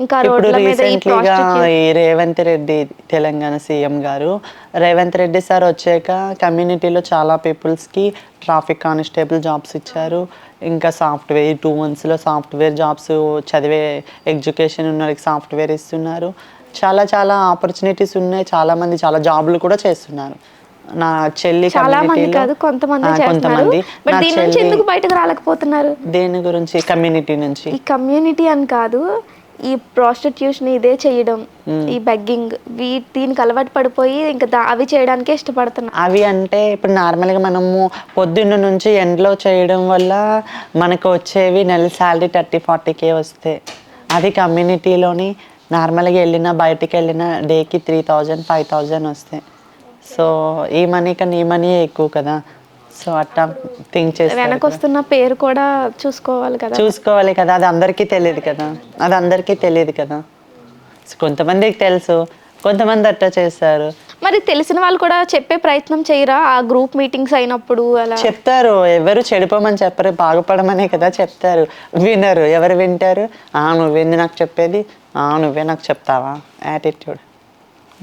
ఇంకా ఇప్పుడు రోడ్ల మీద ఈ రీసెంట్లీగా ప్రాస్టిట్యూట్? ఈ రేవంత్ రెడ్డి తెలంగాణ సీఎం గారు రేవంత్ రెడ్డి సార్ వచ్చాక కమ్యూనిటీలో చాలా పీపుల్స్కి ట్రాఫిక్ కానిస్టేబుల్ జాబ్స్ ఇచ్చారు. ఇంకా సాఫ్ట్వేర్ 2 monthsలో సాఫ్ట్వేర్ జాబ్స్ చదివే ఎడ్యుకేషన్ ఉన్న వాళ్ళకి సాఫ్ట్వేర్ ఇస్తున్నారు. చాలా ఆపర్చునిటీస్ ఉన్నాయి, చాలామంది చాలా జాబులు కూడా చేస్తున్నారు. నా చెల్లి చాలా మంది కమ్యూనిటీలో కాదు, కొంతమంది చేస్తున్నారు. బట్ నా దీని నుంచి చెల్లి ఎందుకు బయటకు రాలేకపోతున్నారు? దేని గురించి? కమ్యూనిటీ నుంచి. ఈ కమ్యూనిటీ అని కాదు, ఈ ప్రాస్టిట్యూషన్ ఇదే చేయడం, ఈ బెగ్గింగ్, దీనికి అలవాటు పడిపోయి ఇంకా అవి చేయడానికే ఇష్టపడుతున్నారు. అవి అంటే ఇప్పుడు నార్మల్గా మనము పొద్దున్న నుంచి ఎండ్లో చేయడం వల్ల మనకు వచ్చేవి నెల శాలరీ 30-40K వస్తాయి. అది కమ్యూనిటీలోని నార్మల్గా బయటికి వెళ్ళిన డేకి 3000-5000 వస్తాయి. సో ఈ మనీ కన్నా ఈ మనీ ఎక్కువ కదా. సో అట్టా థింక్ చేసి వెనక వస్తున్న పేరు కూడా చూసుకోవాలి కదా. అది అందరికీ తెలియదు కదా. కొంతమందికి తెలుసు, కొంతమంది అట్టా చేస్తారు. మరి తెలిసిన వాళ్ళు కూడా చెప్పే ప్రయత్నం చేయరా? ఆ గ్రూప్ మీటింగ్స్ అయినప్పుడు అలా చెప్తారు, ఎవరు చెడిపోమని చెప్పరు, బాగుపడమనే కదా చెప్తారు. వినరు, ఎవరు వింటారు? నువ్వేంది నాకు చెప్పేది, నువ్వే నాకు చెప్తావా యాటిట్యూడ్.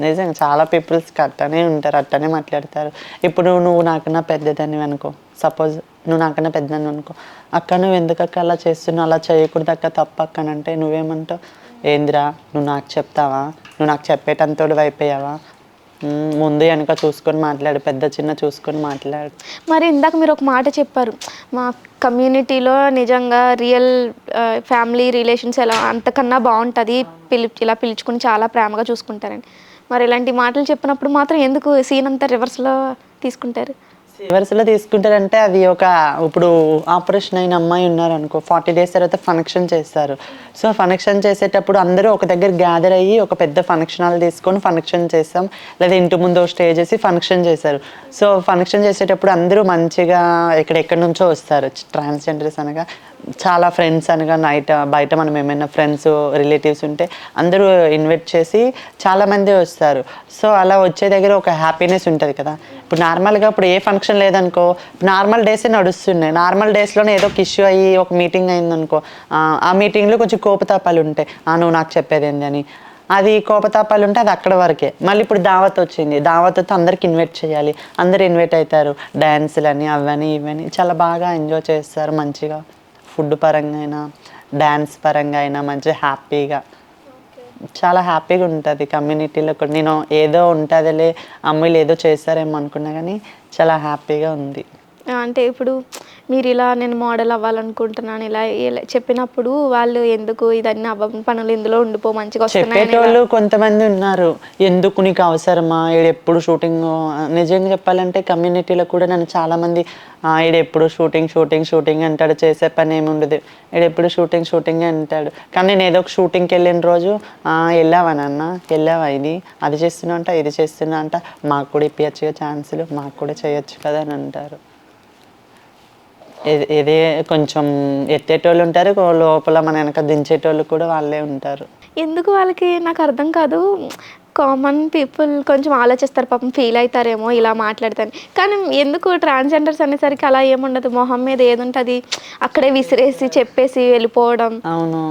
నిజంగా చాలా పీపుల్స్కి అట్టనే ఉంటారు, అట్టనే మాట్లాడతారు. ఇప్పుడు నువ్వు నాకన్నా పెద్దదాన్ని అనుకో, సపోజ్ నువ్వు నాకన్నా పెద్దదాన్ని అనుకో, అక్క నువ్వు ఎందుకు అక్క అలా చేస్తున్నావు, అలా చేయకూడదు అక్క, తప్పు అక్కనంటే నువ్వేమంటావు? ఏందిరా నువ్వు నాకు చెప్తావా, నువ్వు నాకు చెప్పేటంతోడు అయిపోయావా, ముందు వెనక చూసుకొని మాట్లాడు, పెద్ద చిన్న చూసుకొని మాట్లాడు. మరి ఇందాక మీరు ఒక మాట చెప్పారు, మా కమ్యూనిటీలో నిజంగా రియల్ ఫ్యామిలీ రిలేషన్స్ ఎలా అంతకన్నా బాగుంటుంది, ఇలా పిలుచుకుని చాలా ప్రేమగా చూసుకుంటారని. మరి ఇలాంటి మాటలు చెప్పినప్పుడు మాత్రం ఎందుకు సీన్ అంతా రివర్స్లో తీసుకుంటారు? రివర్స్లో తీసుకుంటారంటే అది ఇప్పుడు ఆపరేషన్ అయిన అమ్మాయి ఉన్నారనుకో, 40 days తర్వాత ఫంక్షన్ చేస్తారు. సో ఫంక్షన్ చేసేటప్పుడు అందరూ ఒక దగ్గర గ్యాదర్ అయ్యి ఒక పెద్ద ఫంక్షన్ హాల్ తీసుకొని ఫంక్షన్ చేస్తాం, లేదా ఇంటి ముందు స్టేజ్ చేసి ఫంక్షన్ చేశారు. సో ఫంక్షన్ చేసేటప్పుడు అందరూ మంచిగా ఎక్కడెక్కడి నుంచో వస్తారు. ట్రాన్స్జెండర్స్ అనగా చాలా ఫ్రెండ్స్ అనగా బయట మనం ఏమైనా ఫ్రెండ్స్ రిలేటివ్స్ ఉంటే అందరూ ఇన్వైట్ చేసి చాలామంది వస్తారు. సో అలా వచ్చే దగ్గర ఒక హ్యాపీనెస్ ఉంటుంది కదా. ఇప్పుడు నార్మల్గా ఇప్పుడు ఏ ఫంక్షన్ లేదనుకో, నార్మల్ డేసే నడుస్తున్నాయి, నార్మల్ డేస్లోనే ఏదో ఒక ఇష్యూ అయ్యి ఒక మీటింగ్ అయిందనుకో, ఆ మీటింగ్లో కొంచెం కోపతాపాలు ఉంటాయి, నువ్వు నాకు చెప్పేది ఏంది అని. అది కోపతాపాలు ఉంటే అది అక్కడ వరకే. మళ్ళీ ఇప్పుడు దావత్ వచ్చింది, దావత్ అందరికి ఇన్వైట్ చేయాలి, అందరు ఇన్వైట్ అవుతారు, డ్యాన్సులని అవని ఇవని చాలా బాగా ఎంజాయ్ చేస్తారు. మంచిగా ఫుడ్ పరంగా అయినా డ్యాన్స్ పరంగా అయినా మంచిగా హ్యాపీగా, చాలా హ్యాపీగా ఉంటుంది కమ్యూనిటీలో కూడా. నేను ఏదో ఉంటుందిలే అమ్మాయిలు ఏదో చేస్తారేమో అనుకున్నా కానీ చాలా హ్యాపీగా ఉంది. అంటే ఇప్పుడు మీరు ఇలా నేను మోడల్ అవ్వాలనుకుంటున్నాను ఇలా చెప్పినప్పుడు వాళ్ళు ఎందుకు ఇదన్నీ అవ్వని పనులు ఇందులో ఉండిపో మంచిగా వస్తున్నాయని చెప్పేటోళ్ళు కొంతమంది ఉన్నారు, ఎందుకు నీకు అవసరమా ఈడెప్పుడు షూటింగ్. నిజంగా చెప్పాలంటే కమ్యూనిటీలో కూడా నన్ను చాలామంది ఈడెప్పుడు షూటింగ్ షూటింగ్ షూటింగ్ అంటాడు, చేసే పని ఏమి ఉండదు, ఈడెప్పుడు షూటింగ్ షూటింగ్ అంటాడు. కానీ నేను ఏదో ఒక షూటింగ్కి వెళ్ళిన రోజు వెళ్ళావా నాన్న, వెళ్ళావా ఇది అది చేస్తున్నా అంట, ఇది చేస్తున్నా అంట, మాకు కూడా ఇప్పించచ్చుగా ఛాన్సులు, మాకు కూడా చేయొచ్చు కదా అని అంటారు. ఇదే కొంచెం ఎత్తేటోళ్ళు ఉంటారు, లోపల మన వెనక దించేటోళ్ళు కూడా వాళ్ళే ఉంటారు. ఎందుకు వాళ్ళకి నాకు అర్థం కాదు. కామన్ పీపుల్ కొంచెం ఆలోచిస్తారు, పాపం ఫీల్ అవుతారేమో ఇలా మాట్లాడతాను. కానీ ఎందుకు ట్రాన్స్జెండర్స్ అనేసరికి అలా ఏముండదు, మొహం మీద ఏది ఉంటుంది అక్కడే విసిరేసి చెప్పేసి వెళ్ళిపోవడం. అవును,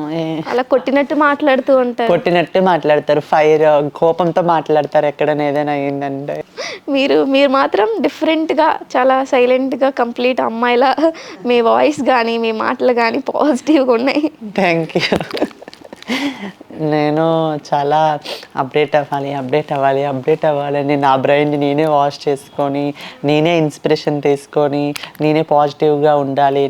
అలా కొట్టినట్టు మాట్లాడుతూ ఉంటారు. కొట్టినట్టు మాట్లాడతారు, ఫైర్ కోపంతో మాట్లాడతారు ఎక్కడైనా ఏదైనా అయ్యిందంటే. మీరు మాత్రం డిఫరెంట్గా చాలా సైలెంట్గా కంప్లీట్ అమ్మాయిలా మీ వాయిస్ కానీ మీ మాటలు కానీ పాజిటివ్గా ఉన్నాయి. Thank you. నేను చాలా అప్డేట్ అవ్వాలి నేను నా బ్రెయిన్ని నేనే వాష్ చేసుకొని, నేనే ఇన్స్పిరేషన్ తీసుకొని, నేనే పాజిటివ్గా ఉండాలి.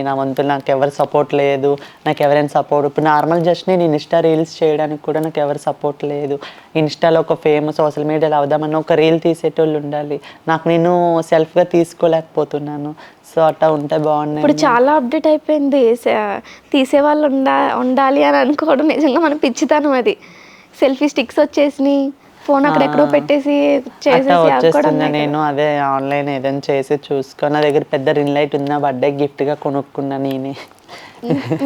నా వంతులు నాకు ఎవరు సపోర్ట్ లేదు, నాకు ఎవరైనా సపోర్ట్. ఇప్పుడు నార్మల్ జస్ట్ నేను ఇన్స్టా రీల్స్ చేయడానికి కూడా నాకు ఎవరు సపోర్ట్ లేదు. ఇన్స్టాలో ఒక ఫేమస్ సోషల్ మీడియాలో అవుదామని ఒక రీల్ తీసేటోళ్ళు ఉండాలి, నాకు నేను సెల్ఫ్గా తీసుకోలేకపోతున్నాను. సో అట్లా ఉంటే బాగున్నాయి. ఇప్పుడు చాలా అప్డేట్ అయిపోయింది, తీసేవాళ్ళు ఉండాలి అని అనుకోవడం నిజంగా మన పిచ్చితనం. అది సెల్ఫీ స్టిక్స్ వచ్చేసినాయి, ఫోన్ అక్కడెక్కడో పెట్టేసి వచ్చేస్తుంది. నేను అదే ఆన్లైన్ ఏదైనా చేసి చూసుకొని, నా దగ్గర పెద్ద రింగ్ లైట్ ఉంది, నా బర్త్డే గిఫ్ట్గా కొనుక్కున్నా నేనే.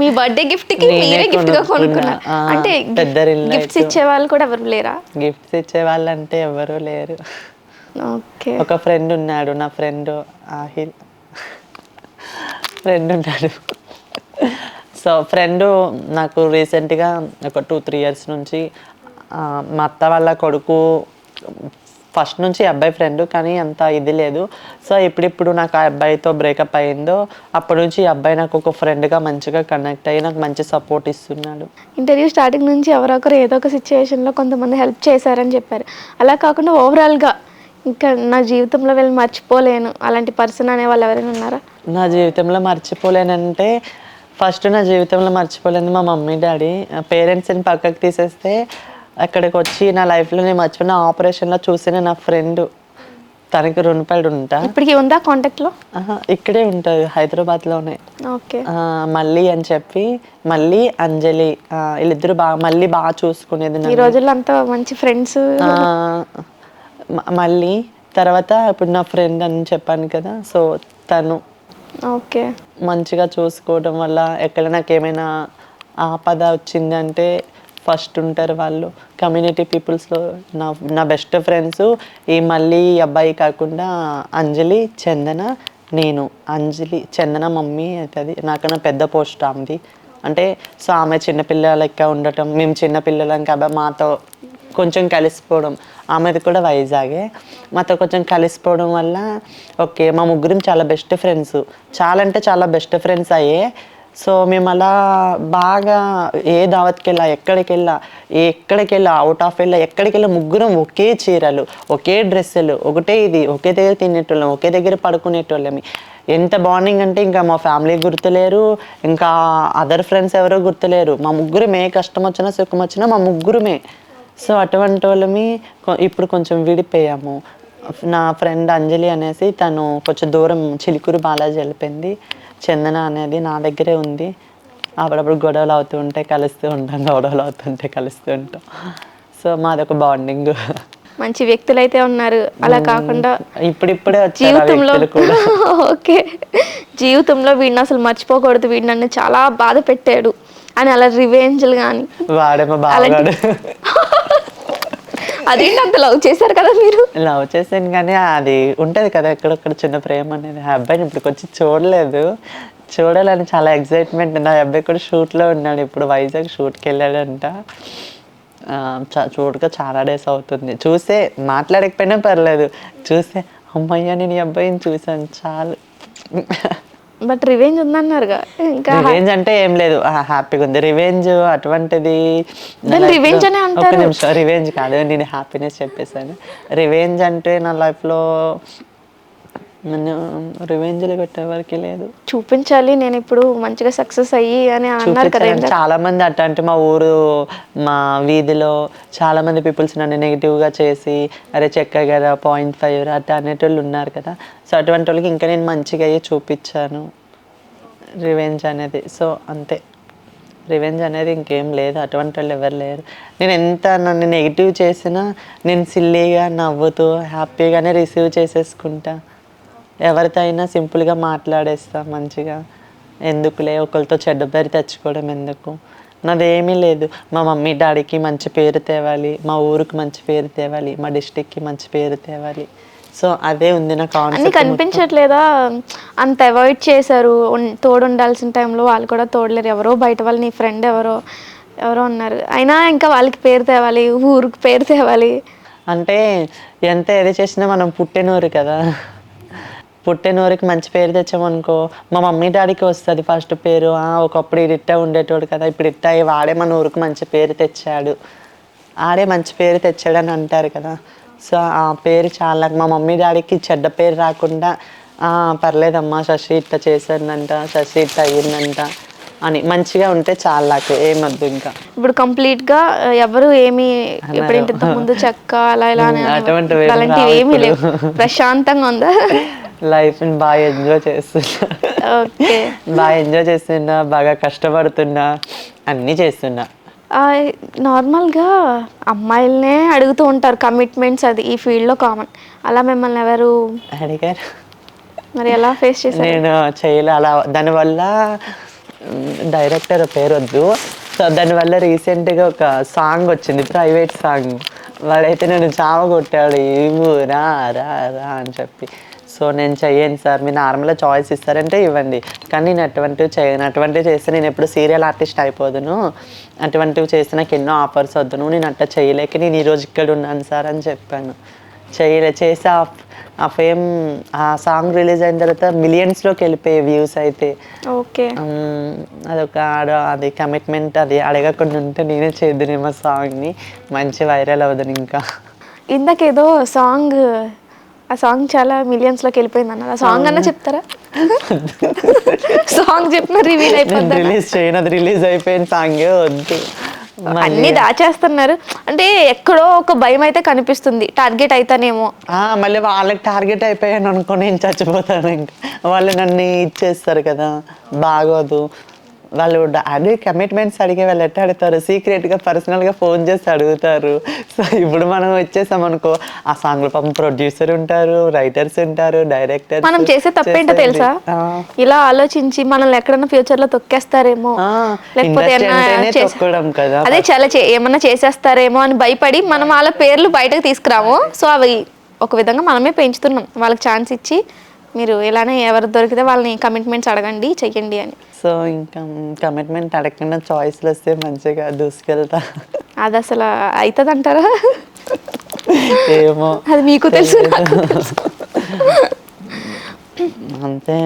మీ బర్త్డే గిఫ్ట్కి మీరే గిఫ్ట్గా కొనుక్కున్నా అంటే పెద్ద రింగ్ లైట్. గిఫ్ట్స్ ఇచ్చే వాళ్ళు కూడా ఎవరు లేరా? గిఫ్ట్స్ ఇచ్చే వాళ్ళు అంటే ఎవరు లేరు. ఓకే, ఒక ఫ్రెండ్ ఉన్నాడు, నా ఫ్రెండ్ ఉన్నాడు. సో ఫ్రెండ్ నాకు రీసెంట్గా ఒక 2-3 ఇయర్స్ నుంచి మా అత్త వాళ్ళ కొడుకు ఫస్ట్ నుంచి అబ్బాయి ఫ్రెండ్, కానీ అంత ఇది లేదు. సో ఇప్పుడిప్పుడు నాకు ఆ అబ్బాయితో బ్రేకప్ అయిందో అప్పటి నుంచి ఈ అబ్బాయి నాకు ఒక ఫ్రెండ్గా మంచిగా కనెక్ట్ అయ్యి నాకు మంచి సపోర్ట్ ఇస్తున్నాడు. ఇంటర్వ్యూ స్టార్టింగ్ నుంచి ఎవరొకరు ఏదో ఒక సిచ్యువేషన్లో కొంతమంది హెల్ప్ చేశారని చెప్పారు. అలా కాకుండా ఓవరాల్గా ఇంకా నా జీవితంలో వెళ్ళి మర్చిపోలేను అలాంటి పర్సన్ అనే వాళ్ళు ఎవరైనా ఉన్నారా? నా జీవితంలో మర్చిపోలేనంటే ఫస్ట్ నా జీవితంలో మర్చిపోలేదు మా మమ్మీ డాడీ. పేరెంట్స్ని పక్కకు తీసేస్తే అక్కడికి వచ్చి నా లైఫ్లో నేను మర్చిపోయిన ఆపరేషన్లో చూసిన నా ఫ్రెండ్, తనకి రుణపడి ఉంటా. ఇప్పటికి ఉందా కాంటాక్ట్లో? ఇక్కడే ఉంటుంది, హైదరాబాద్లోనే. ఓకే, మళ్ళీ అని చెప్పి, మళ్ళీ అంజలి, వీళ్ళిద్దరు బాగా చూసుకునేది. ఈ రోజుల్లో అంతా మంచి ఫ్రెండ్స్. మళ్ళీ తర్వాత ఇప్పుడు నా ఫ్రెండ్ అని చెప్పాను కదా, సో తను ఓకే మంచిగా చూసుకోవడం వల్ల ఎక్కడ నాకు ఏమైనా ఆపద వచ్చిందంటే ఫస్ట్ ఉంటారు వాళ్ళు. కమ్యూనిటీ పీపుల్స్లో నా బెస్ట్ ఫ్రెండ్స్ ఈ మళ్ళీ అబ్బాయి కాకుండా అంజలి, చందన, నేను. అంజలి చందన మమ్మీ అవుతుంది, నాకన్నా పెద్ద పోస్ట్ ఆమెది. అంటే సో ఆమె చిన్నపిల్ల లెక్క ఉండటం, మేము చిన్నపిల్లలం కాబట్టి మాతో కొంచెం కలిసిపోవడం. ఆమెది కూడా వైజాగే, మాతో కొంచెం కలిసిపోవడం వల్ల ఓకే మా ముగ్గురం చాలా బెస్ట్ ఫ్రెండ్స్, చాలా అంటే చాలా బెస్ట్ ఫ్రెండ్స్ అయ్యే. సో మేము అలా బాగా ఏ దావత్కి వెళ్ళా, ఎక్కడికి వెళ్ళా అవుట్ ఆఫ్ వెళ్ళా, ఎక్కడికి వెళ్ళా ముగ్గురం ఒకే చీరలు, ఒకే డ్రెస్సులు, ఒకటే ఇది, ఒకే దగ్గర తినేటోళ్ళం, ఒకే దగ్గర పడుకునేటోళ్ళమి. ఎంత బాండింగ్ అంటే ఇంకా మా ఫ్యామిలీ గుర్తులేరు, ఇంకా అదర్ ఫ్రెండ్స్ ఎవరో గుర్తులేరు. మా ముగ్గురమే, కష్టం వచ్చినా సుఖం వచ్చినా మా ముగ్గురమే. సో అటువంటి వాళ్ళమి ఇప్పుడు కొంచెం విడిపోయాము. నా ఫ్రెండ్ అంజలి అనేసి తను కొంచెం దూరం చిలుకూరు బాలాజీ వెళ్ళిపోయింది. చందన అనేది నా దగ్గరే ఉంది. అప్పుడప్పుడు గొడవలు అవుతూ ఉంటాయి, కలుస్తూ ఉంటాం, గొడవలు అవుతుంటే కలుస్తూ ఉంటాం. సో మాదొక బాండింగ్. మంచి వ్యక్తులు అయితే ఉన్నారు. అలా కాకుండా ఇప్పుడిప్పుడే జీవితంలో ఓకే జీవితంలో వీడిని అసలు మర్చిపోకూడదు, వీడు నన్ను చాలా బాధ పెట్టాడు అని అలా రివెంజ్లు కానీ వాడేమో బాగాడు. అదేంటి అంత లవ్ చేశారు కదా మీరు? లవ్ చేశాను కానీ అది ఉంటుంది కదా ఎక్కడొక్కడ చిన్న ప్రేమ అనేది. ఆ అబ్బాయిని ఇప్పుడు వచ్చి చూడాలని చాలా ఎక్సైట్మెంట్ ఉంది. ఆ అబ్బాయి కూడా షూట్లో ఉన్నాడు, ఇప్పుడు వైజాగ్ షూట్కి వెళ్ళాడంట. చూడక చాలా డేస్ అవుతుంది. చూస్తే మాట్లాడకపోయినా పర్లేదు, చూస్తే అమ్మయ్య నేను ఈ అబ్బాయిని చూసాను చాలు. బట్ రివెంజ్ ఉందన్నారుగా, ఇంకా రివెంజ్ అంటే ఏం లేదు, హ్యాపీగా ఉంది. రివెంజ్ అటువంటిది దాన్ని రివెంజ్ అనే ఒక అంటారు. నిమిషం, రివెంజ్ కాదు, నేను హ్యాపీనెస్ చెప్పేసాను. రివెంజ్ అంటే నా లైఫ్లో నన్ను రివెంజ్లు పెట్టేవారికి లేదు. చూపించాలి నేను ఇప్పుడు మంచిగా సక్సెస్ అయ్యి అని అన్నారు కదా చూపించాలని చాలా మంది అట్ట అంటే, మా ఊరు మా వీధిలో చాలా మంది పీపుల్స్ నన్ను నెగిటివ్గా చేసి అరే చెక్క కదా 0.5 అట్ట అనేటోళ్ళు ఉన్నారు కదా. సో అటువంటి వాళ్ళకి ఇంకా నేను మంచిగా అయ్యి చూపించాను రివెంజ్ అనేది. సో అంతే, రివెంజ్ అనేది ఇంకేం లేదు, అటువంటి వాళ్ళు ఎవరు లేరు. నేను ఎంత నన్ను నెగిటివ్ చేసినా నేను సిల్లీగా నవ్వుతూ హ్యాపీగానే రిసీవ్ చేసేసుకుంటా. ఎవరితో అయినా సింపుల్గా మాట్లాడేస్తా మంచిగా. ఎందుకులే ఒకరితో చెడ్డ పేరు తెచ్చుకోవడం ఎందుకు, నాదేమీ లేదు. మా మమ్మీ డాడీకి మంచి పేరు తేవాలి, మా ఊరికి మంచి పేరు తేవాలి, మా డిస్టిక్కి మంచి పేరు తేవాలి. సో అదే ఉంది నా అన్ని కాన్సెప్ట్. కనిపించట్లేదా? అంత అవాయిడ్ చేశారు, తోడు ఉండాల్సిన టైంలో వాళ్ళు కూడా తోడలేరు. ఎవరో బయట వాళ్ళు, నీ ఫ్రెండ్ ఎవరో ఉన్నారు, అయినా ఇంకా వాళ్ళకి పేరు తేవాలి, ఊరికి పేరు తేవాలి. అంటే ఎంత ఏది చేసినా మనం పుట్టినూరు కదా, పుట్టినూరికి మంచి పేరు తెచ్చామనుకో మా మమ్మీ డాడీకి వస్తుంది ఫస్ట్ పేరు. ఒకప్పుడు ఇట్ట ఉండేటోడు కదా, ఇప్పుడు ఇట్ట వాడే మన ఊరికి మంచి పేరు తెచ్చాడు, ఆడే మంచి పేరు తెచ్చాడు అని అంటారు కదా. సో ఆ పేరు చాలా, మా మమ్మీ డాడీకి చెడ్డ పేరు రాకుండా పర్లేదమ్మా శశి ఇట్ట చేశాడంట, శశి ఇట్ట అయ్యిందంట అని మంచిగా ఉంటే చాలా, నాకు ఏమద్దు ఇంకా. ఇప్పుడు కంప్లీట్ గా ఎవరు ఏమి ఇప్పుడు ఇంత ముందు చెక్క అలా ఇలా అటువంటివి అలాంటివి ఏమీ లేవు, ప్రశాంతంగా ఉందా? లైఫ్ని బాగా ఎంజాయ్ చేస్తున్నా. ఓకే, బాగా ఎంజాయ్ చేస్తున్నా, బాగా కష్టపడుతున్నా, అన్నీ చేస్తున్నా. నార్మల్గా అమ్మాయిలనే అడుగుతూ ఉంటారు కమిట్మెంట్స్, అది ఈ ఫీల్డ్లో కామన్. అలా మిమ్మల్ని ఎవరు అడిగారు? మరి ఎలా ఫేస్ చేశారు? నేను చేయలే అలా. దానివల్ల డైరెక్టర్ పేరు వద్దు. సో దానివల్ల రీసెంట్గా ఒక సాంగ్ వచ్చింది, ప్రైవేట్ సాంగ్. వాడైతే నేను చావ కొట్టాడు, ఏమో రా రా రా అని చెప్పి. సో నేను చెయ్యను సార్, మీరు నార్మల్గా చాయిస్ ఇస్తారంటే ఇవ్వండి, కానీ నేను అటువంటివి చేయను. అటువంటివి చేస్తే నేను ఎప్పుడు సీరియల్ ఆర్టిస్ట్ అయిపోదును, అటువంటివి చేస్తే నాకు ఎన్నో ఆఫర్స్ వద్దును, నేను అట్లా చేయలేక నేను ఈరోజు ఇక్కడ ఉన్నాను సార్ అని చెప్పాను. చేసి ఆ ఫేమ్, ఆ సాంగ్ రిలీజ్ అయిన తర్వాత మిలియన్స్లోకి వెళ్ళిపోయే వ్యూస్ అయితే. ఓకే, అదొక అది కమిట్మెంట్, అది అడగకుండా ఉంటే నేనే చేద్దునేమో సాంగ్ని, మంచి వైరల్ అవుతుంది. ఇంకా ఇందాకేదో సాంగ్, ఆ సాంగ్ చాలా మిలియన్స్లోకి వెళ్ళిపోయింది అన్నారు, ఆ సాంగ్ అన్నా చెప్తారా? సాంగ్ చెప్పిన రివీల్ అయిపోయింది. రిలీజ్ చేయను, అది రిలీజ్ అయిపోయిన సాంగే వద్దు. అన్ని దాచేస్తున్నారు అంటే, ఎక్కడో ఒక భయం అయితే కనిపిస్తుంది, టార్గెట్ అయితేనేమో. మళ్ళీ వాళ్ళకి టార్గెట్ అయిపోయాను అనుకో నేను చచ్చిపోతాను. ఇంకా వాళ్ళు నన్ను ఇచ్చేస్తారు కదా, బాగోదు. వాళ్ళు అదే కమిట్మెంట్స్ అడిగే వాళ్ళు ఎట్లా అడుగుతారు, సీక్రెట్గా పర్సనల్గా ఫోన్ చేసి అడుగుతారు. సో ఇప్పుడు మనం వచ్చేసాం అనుకో, ఆ సాంగ్లో పాపం ప్రొడ్యూసర్ ఉంటారు, రైటర్స్ ఉంటారు, డైరెక్టర్స్. మనం చేసే తప్పేంటో తెలుసా, ఇలా ఆలోచించి మనల్ని ఎక్కడన్నా ఫ్యూచర్ లో తొక్కేస్తారేమో, లేకపోతే అదే చాలా ఏమన్నా చేసేస్తారేమో అని భయపడి మనం వాళ్ళ పేర్లు బయటకు తీసుకురాము. సో అవి ఒక విధంగా మనమే పెంచుతున్నాం, వాళ్ళకి ఛాన్స్ ఇచ్చి మీరు ఇలానే ఎవరు దొరికితే వాళ్ళని కమిట్మెంట్స్ అడగండి, చెయ్యండి అని. సో ఇంకా కమిట్మెంట్ అడగకుండా చాయిస్లు వస్తే మంచిగా దూసుకెళ్తా. అది అసలు అవుతుంది అంటారా? ఏమో, అది మీకు తెలుసు, అంతే.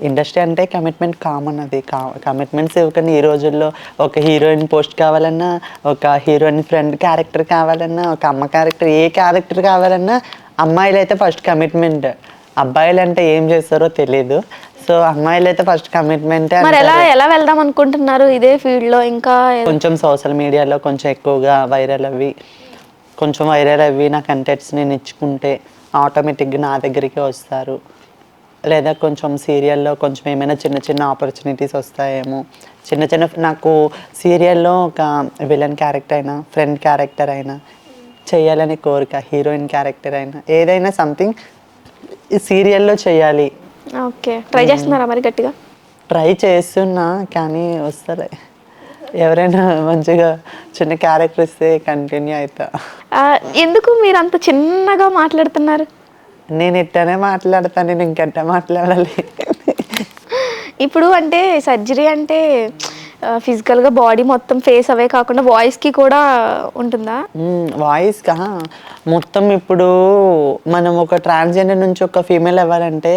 ఇండస్ట్రీ అంటే కమిట్మెంట్ కామన్, అది కమిట్మెంట్స్ ఇవ్వకండి. ఈ రోజుల్లో ఒక హీరోయిన్ పోస్ట్ కావాలన్నా, ఒక హీరోయిన్ ఫ్రెండ్ క్యారెక్టర్ కావాలన్నా, ఒక అమ్మ క్యారెక్టర్, ఏ క్యారెక్టర్ కావాలన్నా అమ్మాయిలు అయితే ఫస్ట్ కమిట్మెంట్, అబ్బాయిలు అంటే ఏం చేస్తారో తెలీదు. సో అమ్మాయిలు అయితే ఫస్ట్ కమిట్మెంట్. మరి ఎలా వెళ్దాం అనుకుంటున్నారు ఇదే ఫీల్డ్ లో? ఇంకా కొంచెం సోషల్ మీడియాలో కొంచెం ఎక్కువగా వైరల్ అవ్వి నా కంటెంట్స్ నేను ఇచ్చుకుంటే ఆటోమేటిక్గా నా దగ్గరికి వస్తారు. లేదా కొంచెం సీరియల్లో కొంచెం ఏమైనా చిన్న ఆపర్చునిటీస్ వస్తాయేమో. నాకు సీరియల్లో ఒక విలన్ క్యారెక్టర్ అయినా, ఫ్రెండ్ క్యారెక్టర్ అయినా చేయాలని కోరిక, హీరోయిన్ క్యారెక్టర్ అయినా, ఏదైనా సంథింగ్ ఈ సీరియల్లో చేయాలి. ఓకే, ట్రై చేస్తున్నారా మరి గట్టిగా? ట్రై చేస్తున్నా, కానీ వస్తారే. ఎవరైనా మంచిగా చిన్న క్యారెక్టర్ ఇస్తే కంటిన్యూ అవుతా. ఎందుకు మీరు అంత చిన్నగా మాట్లాడుతున్నారు? నేను ఇట్టనే మాట్లాడతాను, నేను ఇంకెట్ట మాట్లాడాలి? ఇప్పుడు అంటే సర్జరీ అంటే ఫిజికల్గా బాడీ మొత్తం ఫేస్ అవే కాకుండా వాయిస్కి కూడా ఉంటుందా? వాయిస్ కా మొత్తం ఇప్పుడు మనం ఒక ట్రాన్స్జెండర్ నుంచి ఒక ఫీమేల్ అవ్వాలంటే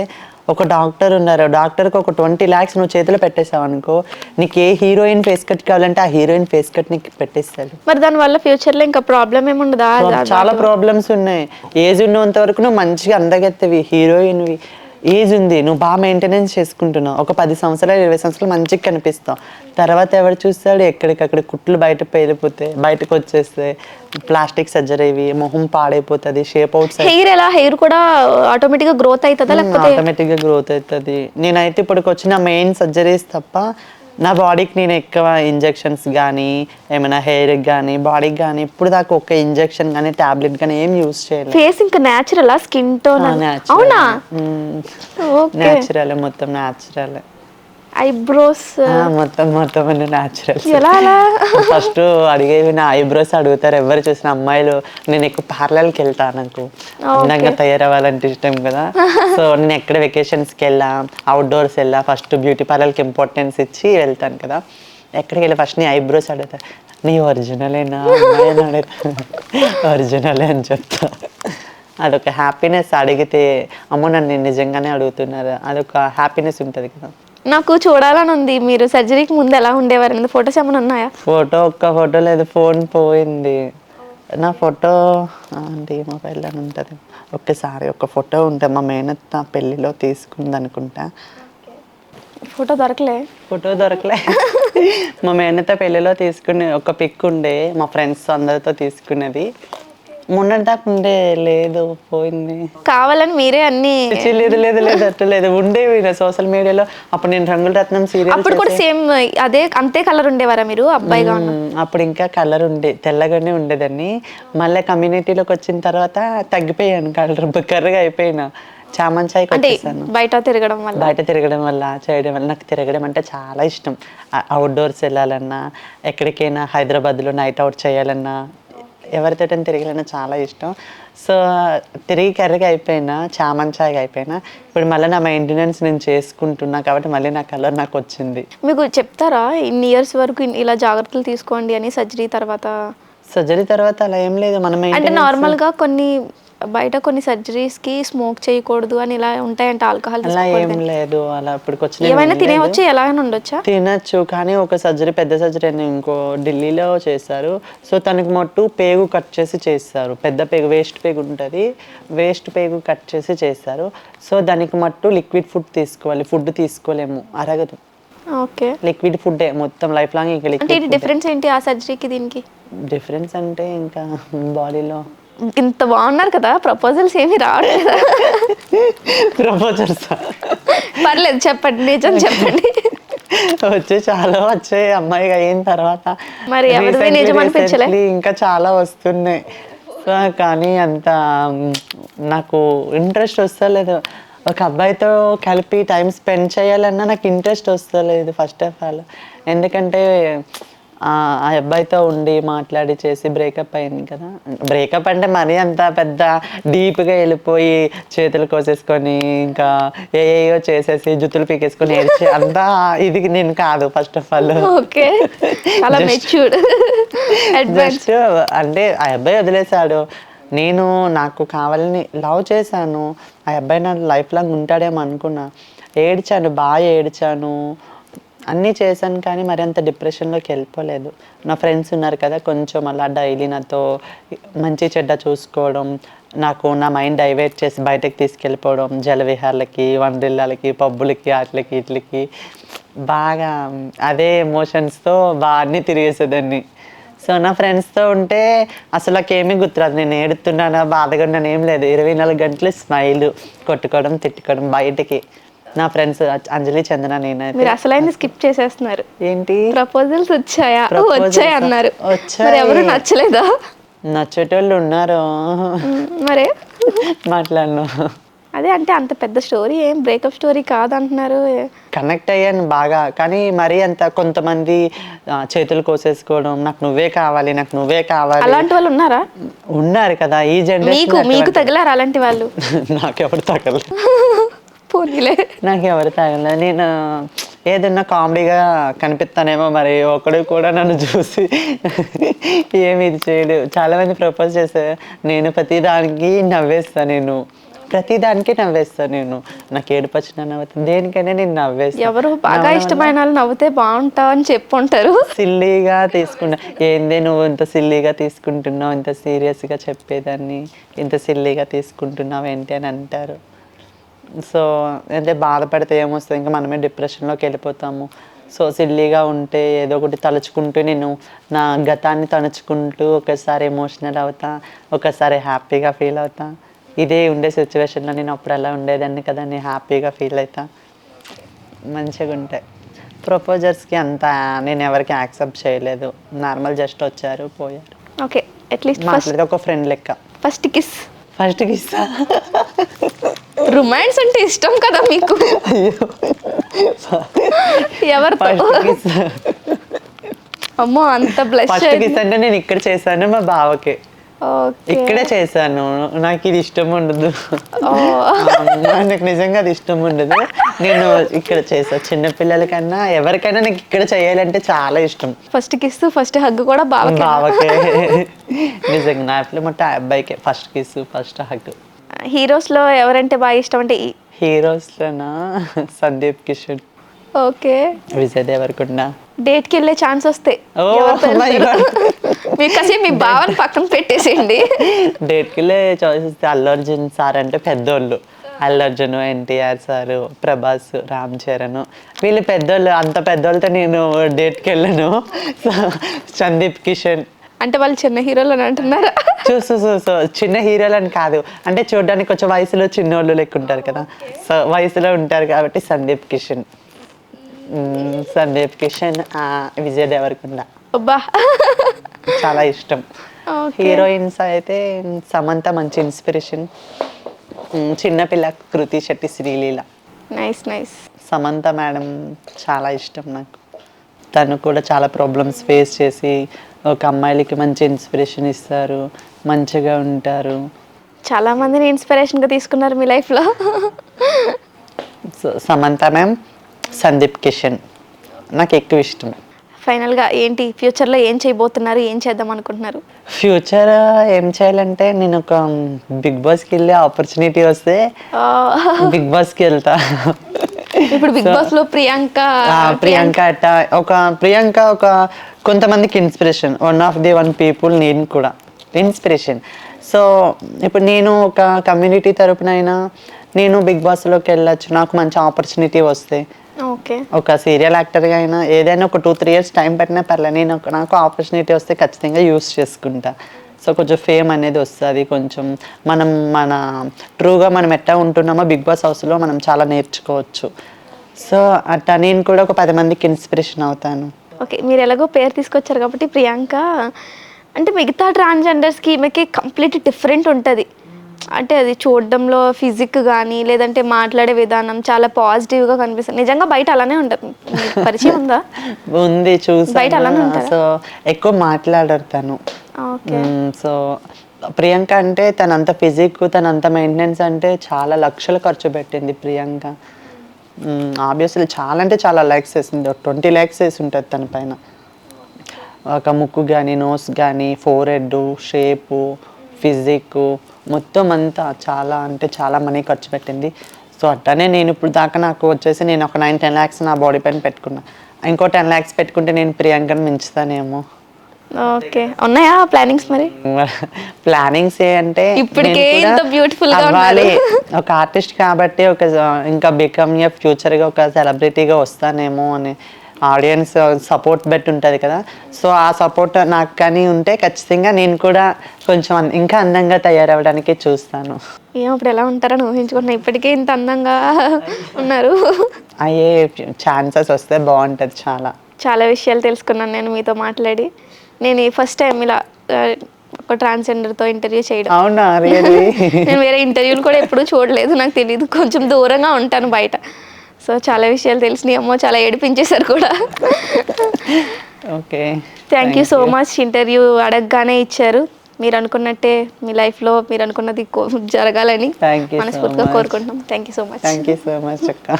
ఒక డాక్టర్ ఉన్నారు, డాక్టర్కి ఒక 20 lakhs నువ్వు చేతిలో పెట్టేసావు అనుకో, నీకు ఏ హీరోయిన్ ఫేస్ కట్ కావాలంటే ఆ హీరోయిన్ ఫేస్ కట్ నీకు పెట్టేస్తాడు. మరి దానివల్ల ఫ్యూచర్లో ఇంకా ప్రాబ్లం ఏముండదా? చాలా ప్రాబ్లమ్స్ ఉన్నాయి. ఏజ్ ఉన్నంత వరకు నువ్వు మంచిగా అందగెత్తవి హీరోయిన్వి. ఏజ్ ఉంది, నువ్వు బాగా మెయింటెనెన్స్ చేసుకుంటున్నావు, ఒక 10 సంవత్సరాలు 20 సంవత్సరాలు మంచిగా కనిపిస్తావు. తర్వాత ఎవరు చూస్తాడు, ఎక్కడికక్కడ కుట్లు బయట పేలిపోతే బయటకు వచ్చేస్తే ప్లాస్టిక్ సర్జరీ ఇవి, మొహం పాడైపోతుంది, షేప్ అవుట్ హెయిర్ ఎలా? హెయిర్ కూడా ఆటోమేటిక్గా గ్రోత్ అవుతుందా లేకపోతే? ఆటోమేటిక్గా గ్రోత్ అవుతుంది. నేనైతే ఇప్పటికి వచ్చిన మెయిన్ సర్జరీస్ తప్ప నా బాడీకి నేను ఎక్కువ ఇంజెక్షన్స్ కానీ ఏమైనా హెయిర్కి కానీ బాడీకి కానీ ఇప్పుడు దాకా ఒక ఇంజెక్షన్ కానీ టాబ్లెట్ కానీ ఏం యూజ్ చేయలేదు. ఫేస్ ఇంకా న్యాచురల్ స్కిన్ టోన్? అవునా? న్యాచురల్, మొత్తం న్యాచురల్. ఐబ్రోస్ మొత్తం న్యాచురల్. ఎలా అలా? ఫస్ట్ అడిగేవి నా ఐబ్రోస్ అడుగుతారు ఎవరు చూసిన అమ్మాయిలు. నేను ఎక్కువ పార్లర్కి వెళ్తాను, నాకు అందంగా తయారవ్వాలంటే ఇష్టం కదా. సో నేను ఎక్కడ వెకేషన్స్కి వెళ్ళా, అవుట్డోర్స్ వెళ్ళా, ఫస్ట్ బ్యూటీ పార్లర్కి ఇంపార్టెన్స్ ఇచ్చి వెళ్తాను కదా. ఎక్కడికి వెళ్ళి ఫస్ట్ నీ ఐబ్రోస్ అడుగుతారు, నీ ఒరిజినలేనా అని అడుగుతాను. ఒరిజినలే అని చెప్తా. అదొక హ్యాపీనెస్. అడిగితే అమ్మో నన్ను నిజంగానే అడుగుతున్నారు, అదొక హ్యాపీనెస్ ఉంటుంది కదా. నాకు చూడాలని ఉంది. మీరు సర్జరీకి ముందు ఎలా ఉండేవారు? ఫొటోస్ ఏమైనా ఉన్నాయా? ఒక్క ఫోటో లేదు, ఫోన్ పోయింది. నా ఫోటో అంటే మొబైల్ అని ఉంటుంది. ఒక్కసారి ఒక ఫోటో ఉంటే మా మేనత్త పెళ్ళిలో తీసుకుంది అనుకుంటా. ఫోటో దొరకలే మా మేనత్త పెళ్ళిలో తీసుకునే ఒక పిక్ ఉండే, మా ఫ్రెండ్స్ అందరితో తీసుకునేది. మొన్నటి దాకా ఉండే, లేదు పోయింది. కావాలని మీరే అన్ని? లేదు అట్లేదు ఉండేవి సోషల్ మీడియాలో. అప్పుడు నేను రంగుల రత్నం సీరియల్ అప్పుడు కూడా సేమ్ అంతే కలర్ ఉండేవారా మీరు అబ్బాయిగా? అప్పుడు ఇంకా కలర్ తెల్లగానే ఉండేదాన్ని. మళ్ళీ కమ్యూనిటీలోకి వచ్చిన తర్వాత తగ్గిపోయాను, కలర్ కర్రగా అయిపోయినా. చామంచాయికి వచ్చేసాను. బయట తిరగడం వల్ల చేయడం వల్ల నాకు తిరగడం అంటే చాలా ఇష్టం. అవుట్డోర్స్ వెళ్ళాలన్నా, ఎక్కడికైనా హైదరాబాద్లో నైట్ అవుట్ చేయాలన్నా, ఎవరితో తిరగాలన్నా చాలా ఇష్టం. సో తిరిగి కర్రగా అయిపోయినా, చామంచాయిగా అయిపోయినా. ఇప్పుడు మళ్ళీ నా మెయింటెనెన్స్ నేను చేసుకుంటున్నా కాబట్టి మళ్ళీ నా కలర్ నాకు వచ్చింది. మీకు చెప్తారా ఇన్ని ఇయర్స్ వరకు ఇలా జాగ్రత్తలు తీసుకోండి అని? సర్జరీ తర్వాత అలా ఏం లేదు. మనం అంటే నార్మల్గా బయట కొన్ని సర్జరీస్కి స్మోక్ చేయకూడదు అని ఇలా ఉంటాయంట, ఆల్కహాల్ అలా ఏం లేదు. అలా ఇప్పటికి వచ్చిన ఏమైనా తినేవచ్చు, ఎలాగైనా ఉండొచ్చా? తినచ్చు, కానీ ఒక సర్జరీ, పెద్ద సర్జరీ అని ఇంకో ఢిల్లీలో చేశారు. సో తనకి మట్టు పేగు కట్ చేసి చేస్తారు, పెద్ద పేగు, వేస్ట్ పేగు ఉంటుంది, వేస్ట్ పేగు కట్ చేసి చేస్తారు. సో దానికి మట్టు లిక్విడ్ ఫుడ్ తీసుకోవాలి, ఫుడ్ తీసుకోలేము, అరగదు. ఓకే, లిక్విడ్ ఫుడ్డే మొత్తం లైఫ్ లాంగ్. ఇంకా లిక్విడ్ డిఫరెన్స్ ఏంటి ఆ సర్జరీకి దీనికి? డిఫరెన్స్ అంటే ఇంకా బాడీలో ఇంత బాగున్నారు కదా, ప్రపోజల్స్ ఏమి రావట్లేదా? ప్రపోజల్స్ పర్లేదు చెప్పండి, నిజం చెప్పండి. చాలా వచ్చాయి అమ్మాయిగా అయిన తర్వాత. మరి ఎవరిది నిజం అనిపించలే? ఇంకా చాలా వస్తున్నాయి, కానీ అంత నాకు ఇంట్రెస్ట్ వస్తలేదు. ఒక అబ్బాయితో కలిపి టైం స్పెండ్ చేయాలన్నా నాకు ఇంట్రెస్ట్ వస్తలేదు ఫస్ట్ ఆఫ్ ఆల్. ఎందుకంటే ఆ అబ్బాయితో ఉండి మాట్లాడి చేసి బ్రేకప్ అయింది కదా. బ్రేకప్ అంటే మరీ అంత పెద్ద డీప్గా వెళ్ళిపోయి చేతులు కోసేసుకొని ఇంకా ఏయో చేసేసి జుత్తులు పీకేసుకొని ఏడ్చి అంతా ఇది నేను కాదు ఫస్ట్ ఆఫ్ ఆల్. జస్ట్ అంటే ఆ అబ్బాయి వదిలేశాడు, నేను నాకు కావాలని లవ్ చేశాను. ఆ అబ్బాయి నా లైఫ్ లాంగ్ ఉంటాడేమో అనుకున్నా. ఏడ్చాను, బాగా ఏడ్చాను, అన్నీ చేశాను, కానీ మరి అంత డిప్రెషన్లోకి వెళ్ళిపోలేదు. నా ఫ్రెండ్స్ ఉన్నారు కదా, కొంచెం అలా డైలీ నాతో మంచి చెడ్డ చూసుకోవడం, నాకు నా మైండ్ డైవర్ట్ చేసి బయటకు తీసుకెళ్ళిపోవడం, జలవిహార్లకి, వండర్లాలకి, పబ్బులకి, వాటిలకి వీటికి బాగా అదే ఎమోషన్స్తో బాగా అన్నీ తిరిగేసేదాన్ని. సో నా ఫ్రెండ్స్తో ఉంటే అసలు నాకేమీ గుర్తురాదు, నేను ఏడుతున్నానా బాధగా ఉన్నాను ఏం లేదు. 24 గంటలు స్మైల్, కొట్టుకోవడం, తిట్టుకోవడం బయటకి. నా ఫ్రెండ్స్ అంజలి, చందన, నేనైతే. మీరు అసలైంది స్కిప్ చేసేస్తున్నారు. ఏంటి? ప్రపోజల్స్ వచ్చాయి అన్నారు, ఎవరు నచ్చలేదా? నచ్చేటోళ్ళు ఉన్నారు, మరే మాట్లాడను. అదే అంటే అంత పెద్ద స్టోరీ ఏం బ్రేకప్ స్టోరీ కాదంటున్నారు. కనెక్ట్ అయ్యాను బాగా, కానీ మరీ అంత కొంతమంది చేతులు కోసేసుకోవడం, నాకు నువ్వే కావాలి, నాకు నువ్వే కావాలి, అలాంటి వాళ్ళు ఉన్నారా? ఉన్నారు కదా ఈ జనరేషన్. మీకు తగిలారు అలాంటి వాళ్ళు? నాకెవరు తగలరు. పోనీలే. నాకు ఎవరు తాగలేదు. నేను ఏదన్నా కామెడీగా కనిపిస్తానేమో, మరి ఒకడు కూడా నన్ను చూసి ఏమి ఇది చేయడు. చాలామంది ప్రపోజ్ చేశారు, నేను ప్రతిదానికి నవ్వేస్తాను నేను. నాకు ఏడుపు వచ్చినా నవ్వుతాను, దేనికైనా నేను నవ్వేస్తాను. ఎవరు బాగా ఇష్టమైన వాళ్ళు నవ్వుతే బాగుంటావు అని చెప్పుంటారు. సిల్లీగా తీసుకున్నా, ఏందే నువ్వు ఇంత సిల్లీగా తీసుకుంటున్నావు, ఇంత సీరియస్గా చెప్పేదాన్ని ఇంత సిల్లీగా తీసుకుంటున్నావు ఏంటి అని అంటారు. సో అంటే బాధపడితే ఏమొస్తుంది, ఇంకా మనమే డిప్రెషన్లోకి వెళ్ళిపోతాము. సో సిల్లీగా ఉంటే ఏదో ఒకటి తలుచుకుంటూ నేను నా గతాన్ని తలుచుకుంటూ ఒకసారి ఎమోషనల్ అవుతా, ఒకసారి హ్యాపీగా ఫీల్ అవుతా. ఇదే ఉండే సిచ్యువేషన్లో నేను అప్పుడు అలా ఉండేదాన్ని కదా, నేను హ్యాపీగా ఫీల్ అవుతా. మంచిగా ఉంటాయి. ప్రపోజర్స్కి అంత నేను ఎవరికి యాక్సెప్ట్ చేయలేదు. నార్మల్ జస్ట్ వచ్చారు పోయారు. ఓకే, అట్లీస్ట్ మాట్లాడితే ఒక ఫ్రెండ్ లెక్క. ఫస్ట్ కిస్ రొమాన్స్ అంటే ఇష్టం కదా మీకు? ఎవరితో? అమ్మో అంత బ్లష్. ఫస్ట్ కిస్ అంటే నేను ఇక్కడ చేశాను మా బావకి, ఇక్కడే చేశాను. నాకు ఇది ఇష్టం ఉండదు, నాకు నిజంగా అది ఇష్టం ఉండదు. నేను ఇక్కడ చేశాను. చిన్నపిల్లల కన్నా ఎవరికైనా నాకు ఇక్కడ చేయాలంటే చాలా ఇష్టం. ఫస్ట్ కిస్ ఫస్ట్ హగ్ కూడా బావకే. నిజంగా నా అట్లా మొట్ట అబ్బాయికే ఫస్ట్ కిస్ ఫస్ట్ హగ్. హీరోస్లో ఎవరంటే బాగా ఇష్టం? అంటే హీరోస్లోనా సందీప్ కిషన్, ఓకే, విజయ్ దేవరకొండ. డేట్కి వెళ్ళే ఛాన్స్ వస్తే మీకు కాసేపు మీ భావన పక్కన పెట్టేసేయండి. డేట్కి వెళ్ళే చాయిస్ వస్తే అల్లు అర్జున్ సార్ అంటే పెద్దోళ్ళు. అల్లు అర్జున్, ఎన్టీఆర్ సారు, ప్రభాస్, రామ్ చరణ్, వీళ్ళు పెద్దోళ్ళు. అంత పెద్దోళ్ళతో నేను డేట్కి వెళ్ళను. సందీప్ కిషన్ అంటే వాళ్ళు చిన్న హీరోలు అని అంటున్నారా? సో చిన్న హీరోలు అని కాదు, అంటే చూడడానికి కొంచెం వయసులో చిన్నోళ్ళు లెక్క ఉంటారు కదా, సో వయసులో ఉంటారు కాబట్టి సందీప్ కిషన్, విజయ్ దేవరకొండ అబ్బా చాలా ఇష్టం. హీరోయిన్స్ అయితే సమంత మంచి ఇన్స్పిరేషన్. చిన్నపిల్ల కృతి శెట్టి, శ్రీలీల. నైస్. సమంత మేడం చాలా ఇష్టం నాకు. తను కూడా చాలా ప్రాబ్లమ్స్ ఫేస్ చేసి ఒక అమ్మాయిలకి మంచి ఇన్స్పిరేషన్ ఇస్తారు, మంచిగా ఉంటారు. చాలా మందిని ఇన్స్పిరేషన్గా తీసుకున్నారు మీ లైఫ్లో. సమంత మ్యామ్, సందీప్ కిషన్ నాకు ఎక్కువ ఇష్టం. ఫైనల్గా ఏంటి ఫ్యూచర్లో ఏం చేయబోతున్నారు, ఏం చేద్దాం అనుకుంటున్నారు? ఫ్యూచర్ ఏం చేయాలంటే నేను ఒక బిగ్ బాస్కి వెళ్ళే ఆపర్చునిటీ వస్తే బిగ్ బాస్కి వెళ్తా. ఇప్పుడు బిగ్ బాస్ లో ప్రియాంక అట్ట ఒక కొంతమందికి ఇన్స్పిరేషన్, వన్ పీపుల్ నేను కూడా ఇన్స్పిరేషన్. సో ఇప్పుడు నేను ఒక కమ్యూనిటీ తరపునైనా నేను బిగ్ బాస్లోకి వెళ్ళచ్చు, నాకు మంచి ఆపర్చునిటీ వస్తే. ఓకే, ఒక సీరియల్ యాక్టర్గా అయినా ఏదైనా ఒక 2-3 years టైం పెట్టినా పర్లేదు, నేను నాకు ఆపర్చునిటీ వస్తే ఖచ్చితంగా యూస్ చేసుకుంటా. సో కొంచెం ఫేమ్ అనేది వస్తుంది, కొంచెం మన ట్రూగా మనం ఎట్లా ఉంటున్నామో బిగ్ బాస్ హౌస్లో మనం చాలా నేర్చుకోవచ్చు. సో అట్లా నేను కూడా ఒక 10 మందికి ఇన్స్పిరేషన్ అవుతాను. ఓకే, మీరు ఎలాగో పేరు తీసుకొచ్చారు కాబట్టి ప్రియాంక అంటే మిగతా ట్రాన్స్జెండర్స్కి ఈమెకి కంప్లీట్ డిఫరెంట్ ఉంటుంది. అంటే అది చూడడంలో ఫిజిక్ కానీ లేదంటే మాట్లాడే విధానం చాలా పాజిటివ్గా కనిపిస్తుంది. నిజంగా బయట అలానే ఉంటుంది. పరిచయం ఉందా? ఉంది, చూసి బయట అలానే ఉంటారు. సో ఎక్కువ మాట్లాడరు తను. సో ప్రియాంక అంటే తనంత ఫిజిక్, తనంత మెయింటెనెన్స్ అంటే చాలా లక్షలు ఖర్చు పెట్టింది ప్రియాంక. ఆబ్వియస్లీ చాలా అంటే చాలా ల్యాక్స్ వేసింది, 20 lakhs వేసి ఉంటుంది తన పైన. ఒక ముక్కు కానీ, నోస్ కానీ, ఫోర్ హెడ్ షేపు, ఫిజిక్ మొత్తం అంతా చాలా అంటే చాలా మనీ ఖర్చు పెట్టింది. సో అట్లానే నేను ఇప్పుడు దాకా నాకు వచ్చేసి నేను ఒక 9-10 lakhs నా బాడీ పైన పెట్టుకున్నా. ఇంకో 10 lakhs పెట్టుకుంటే నేను ప్రియాంకను మించుతానేమో. ఓకే, ఉన్నాయా ప్లానింగ్స్? మరి ప్లానింగ్స్ అంటే ఇప్పటికే ఇంత బ్యూటిఫుల్ గా అవ్వాలి, ఒక ఆర్టిస్ట్ కాబట్టి ఒక ఇంకా బికమ్ ఏ ఫ్యూచర్గా ఒక సెలబ్రిటీగా వస్తానేమో అని ఆడియన్స్ సపోర్ట్ బెట్ ఉంటుంది కదా. సో ఆ సపోర్ట్ నాకు కానీ ఉంటే ఖచ్చితంగా నేను కూడా కొంచెం ఇంకా అందంగా తయారవడానికి చూస్తాను. ఇప్పుడు ఎలా ఉంటారని ఊహించుకుంటున్నా, ఇప్పటికే ఇంత అందంగా ఉన్నారు. అయ్యే ఛాన్సెస్ వస్తే బాగుంటుంది. చాలా విషయాలు తెలుసుకున్నాను నేను మీతో మాట్లాడి. నేను ఫస్ట్ టైం ఇలా ఒక ట్రాన్స్జెండర్తో ఇంటర్వ్యూ చేయడం. అవునా? నేను వేరే ఇంటర్వ్యూలు కూడా ఎప్పుడూ చూడలేదు, నాకు తెలియదు, కొంచెం దూరంగా ఉంటాను బయట. సో చాలా విషయాలు తెలిసినాయి. అమ్మో చాలా ఏడిపించేశారు కూడా. Okay, thank you so much. Interview అడగగానే ఇచ్చారు. మీరు అనుకున్నట్టే మీ లైఫ్లో మీరు అనుకున్నది జరగాలని Thank you so మనస్ఫూర్తిగా much. కోరుకుంటున్నాం. Thank you so much. Thank you so much అక్క.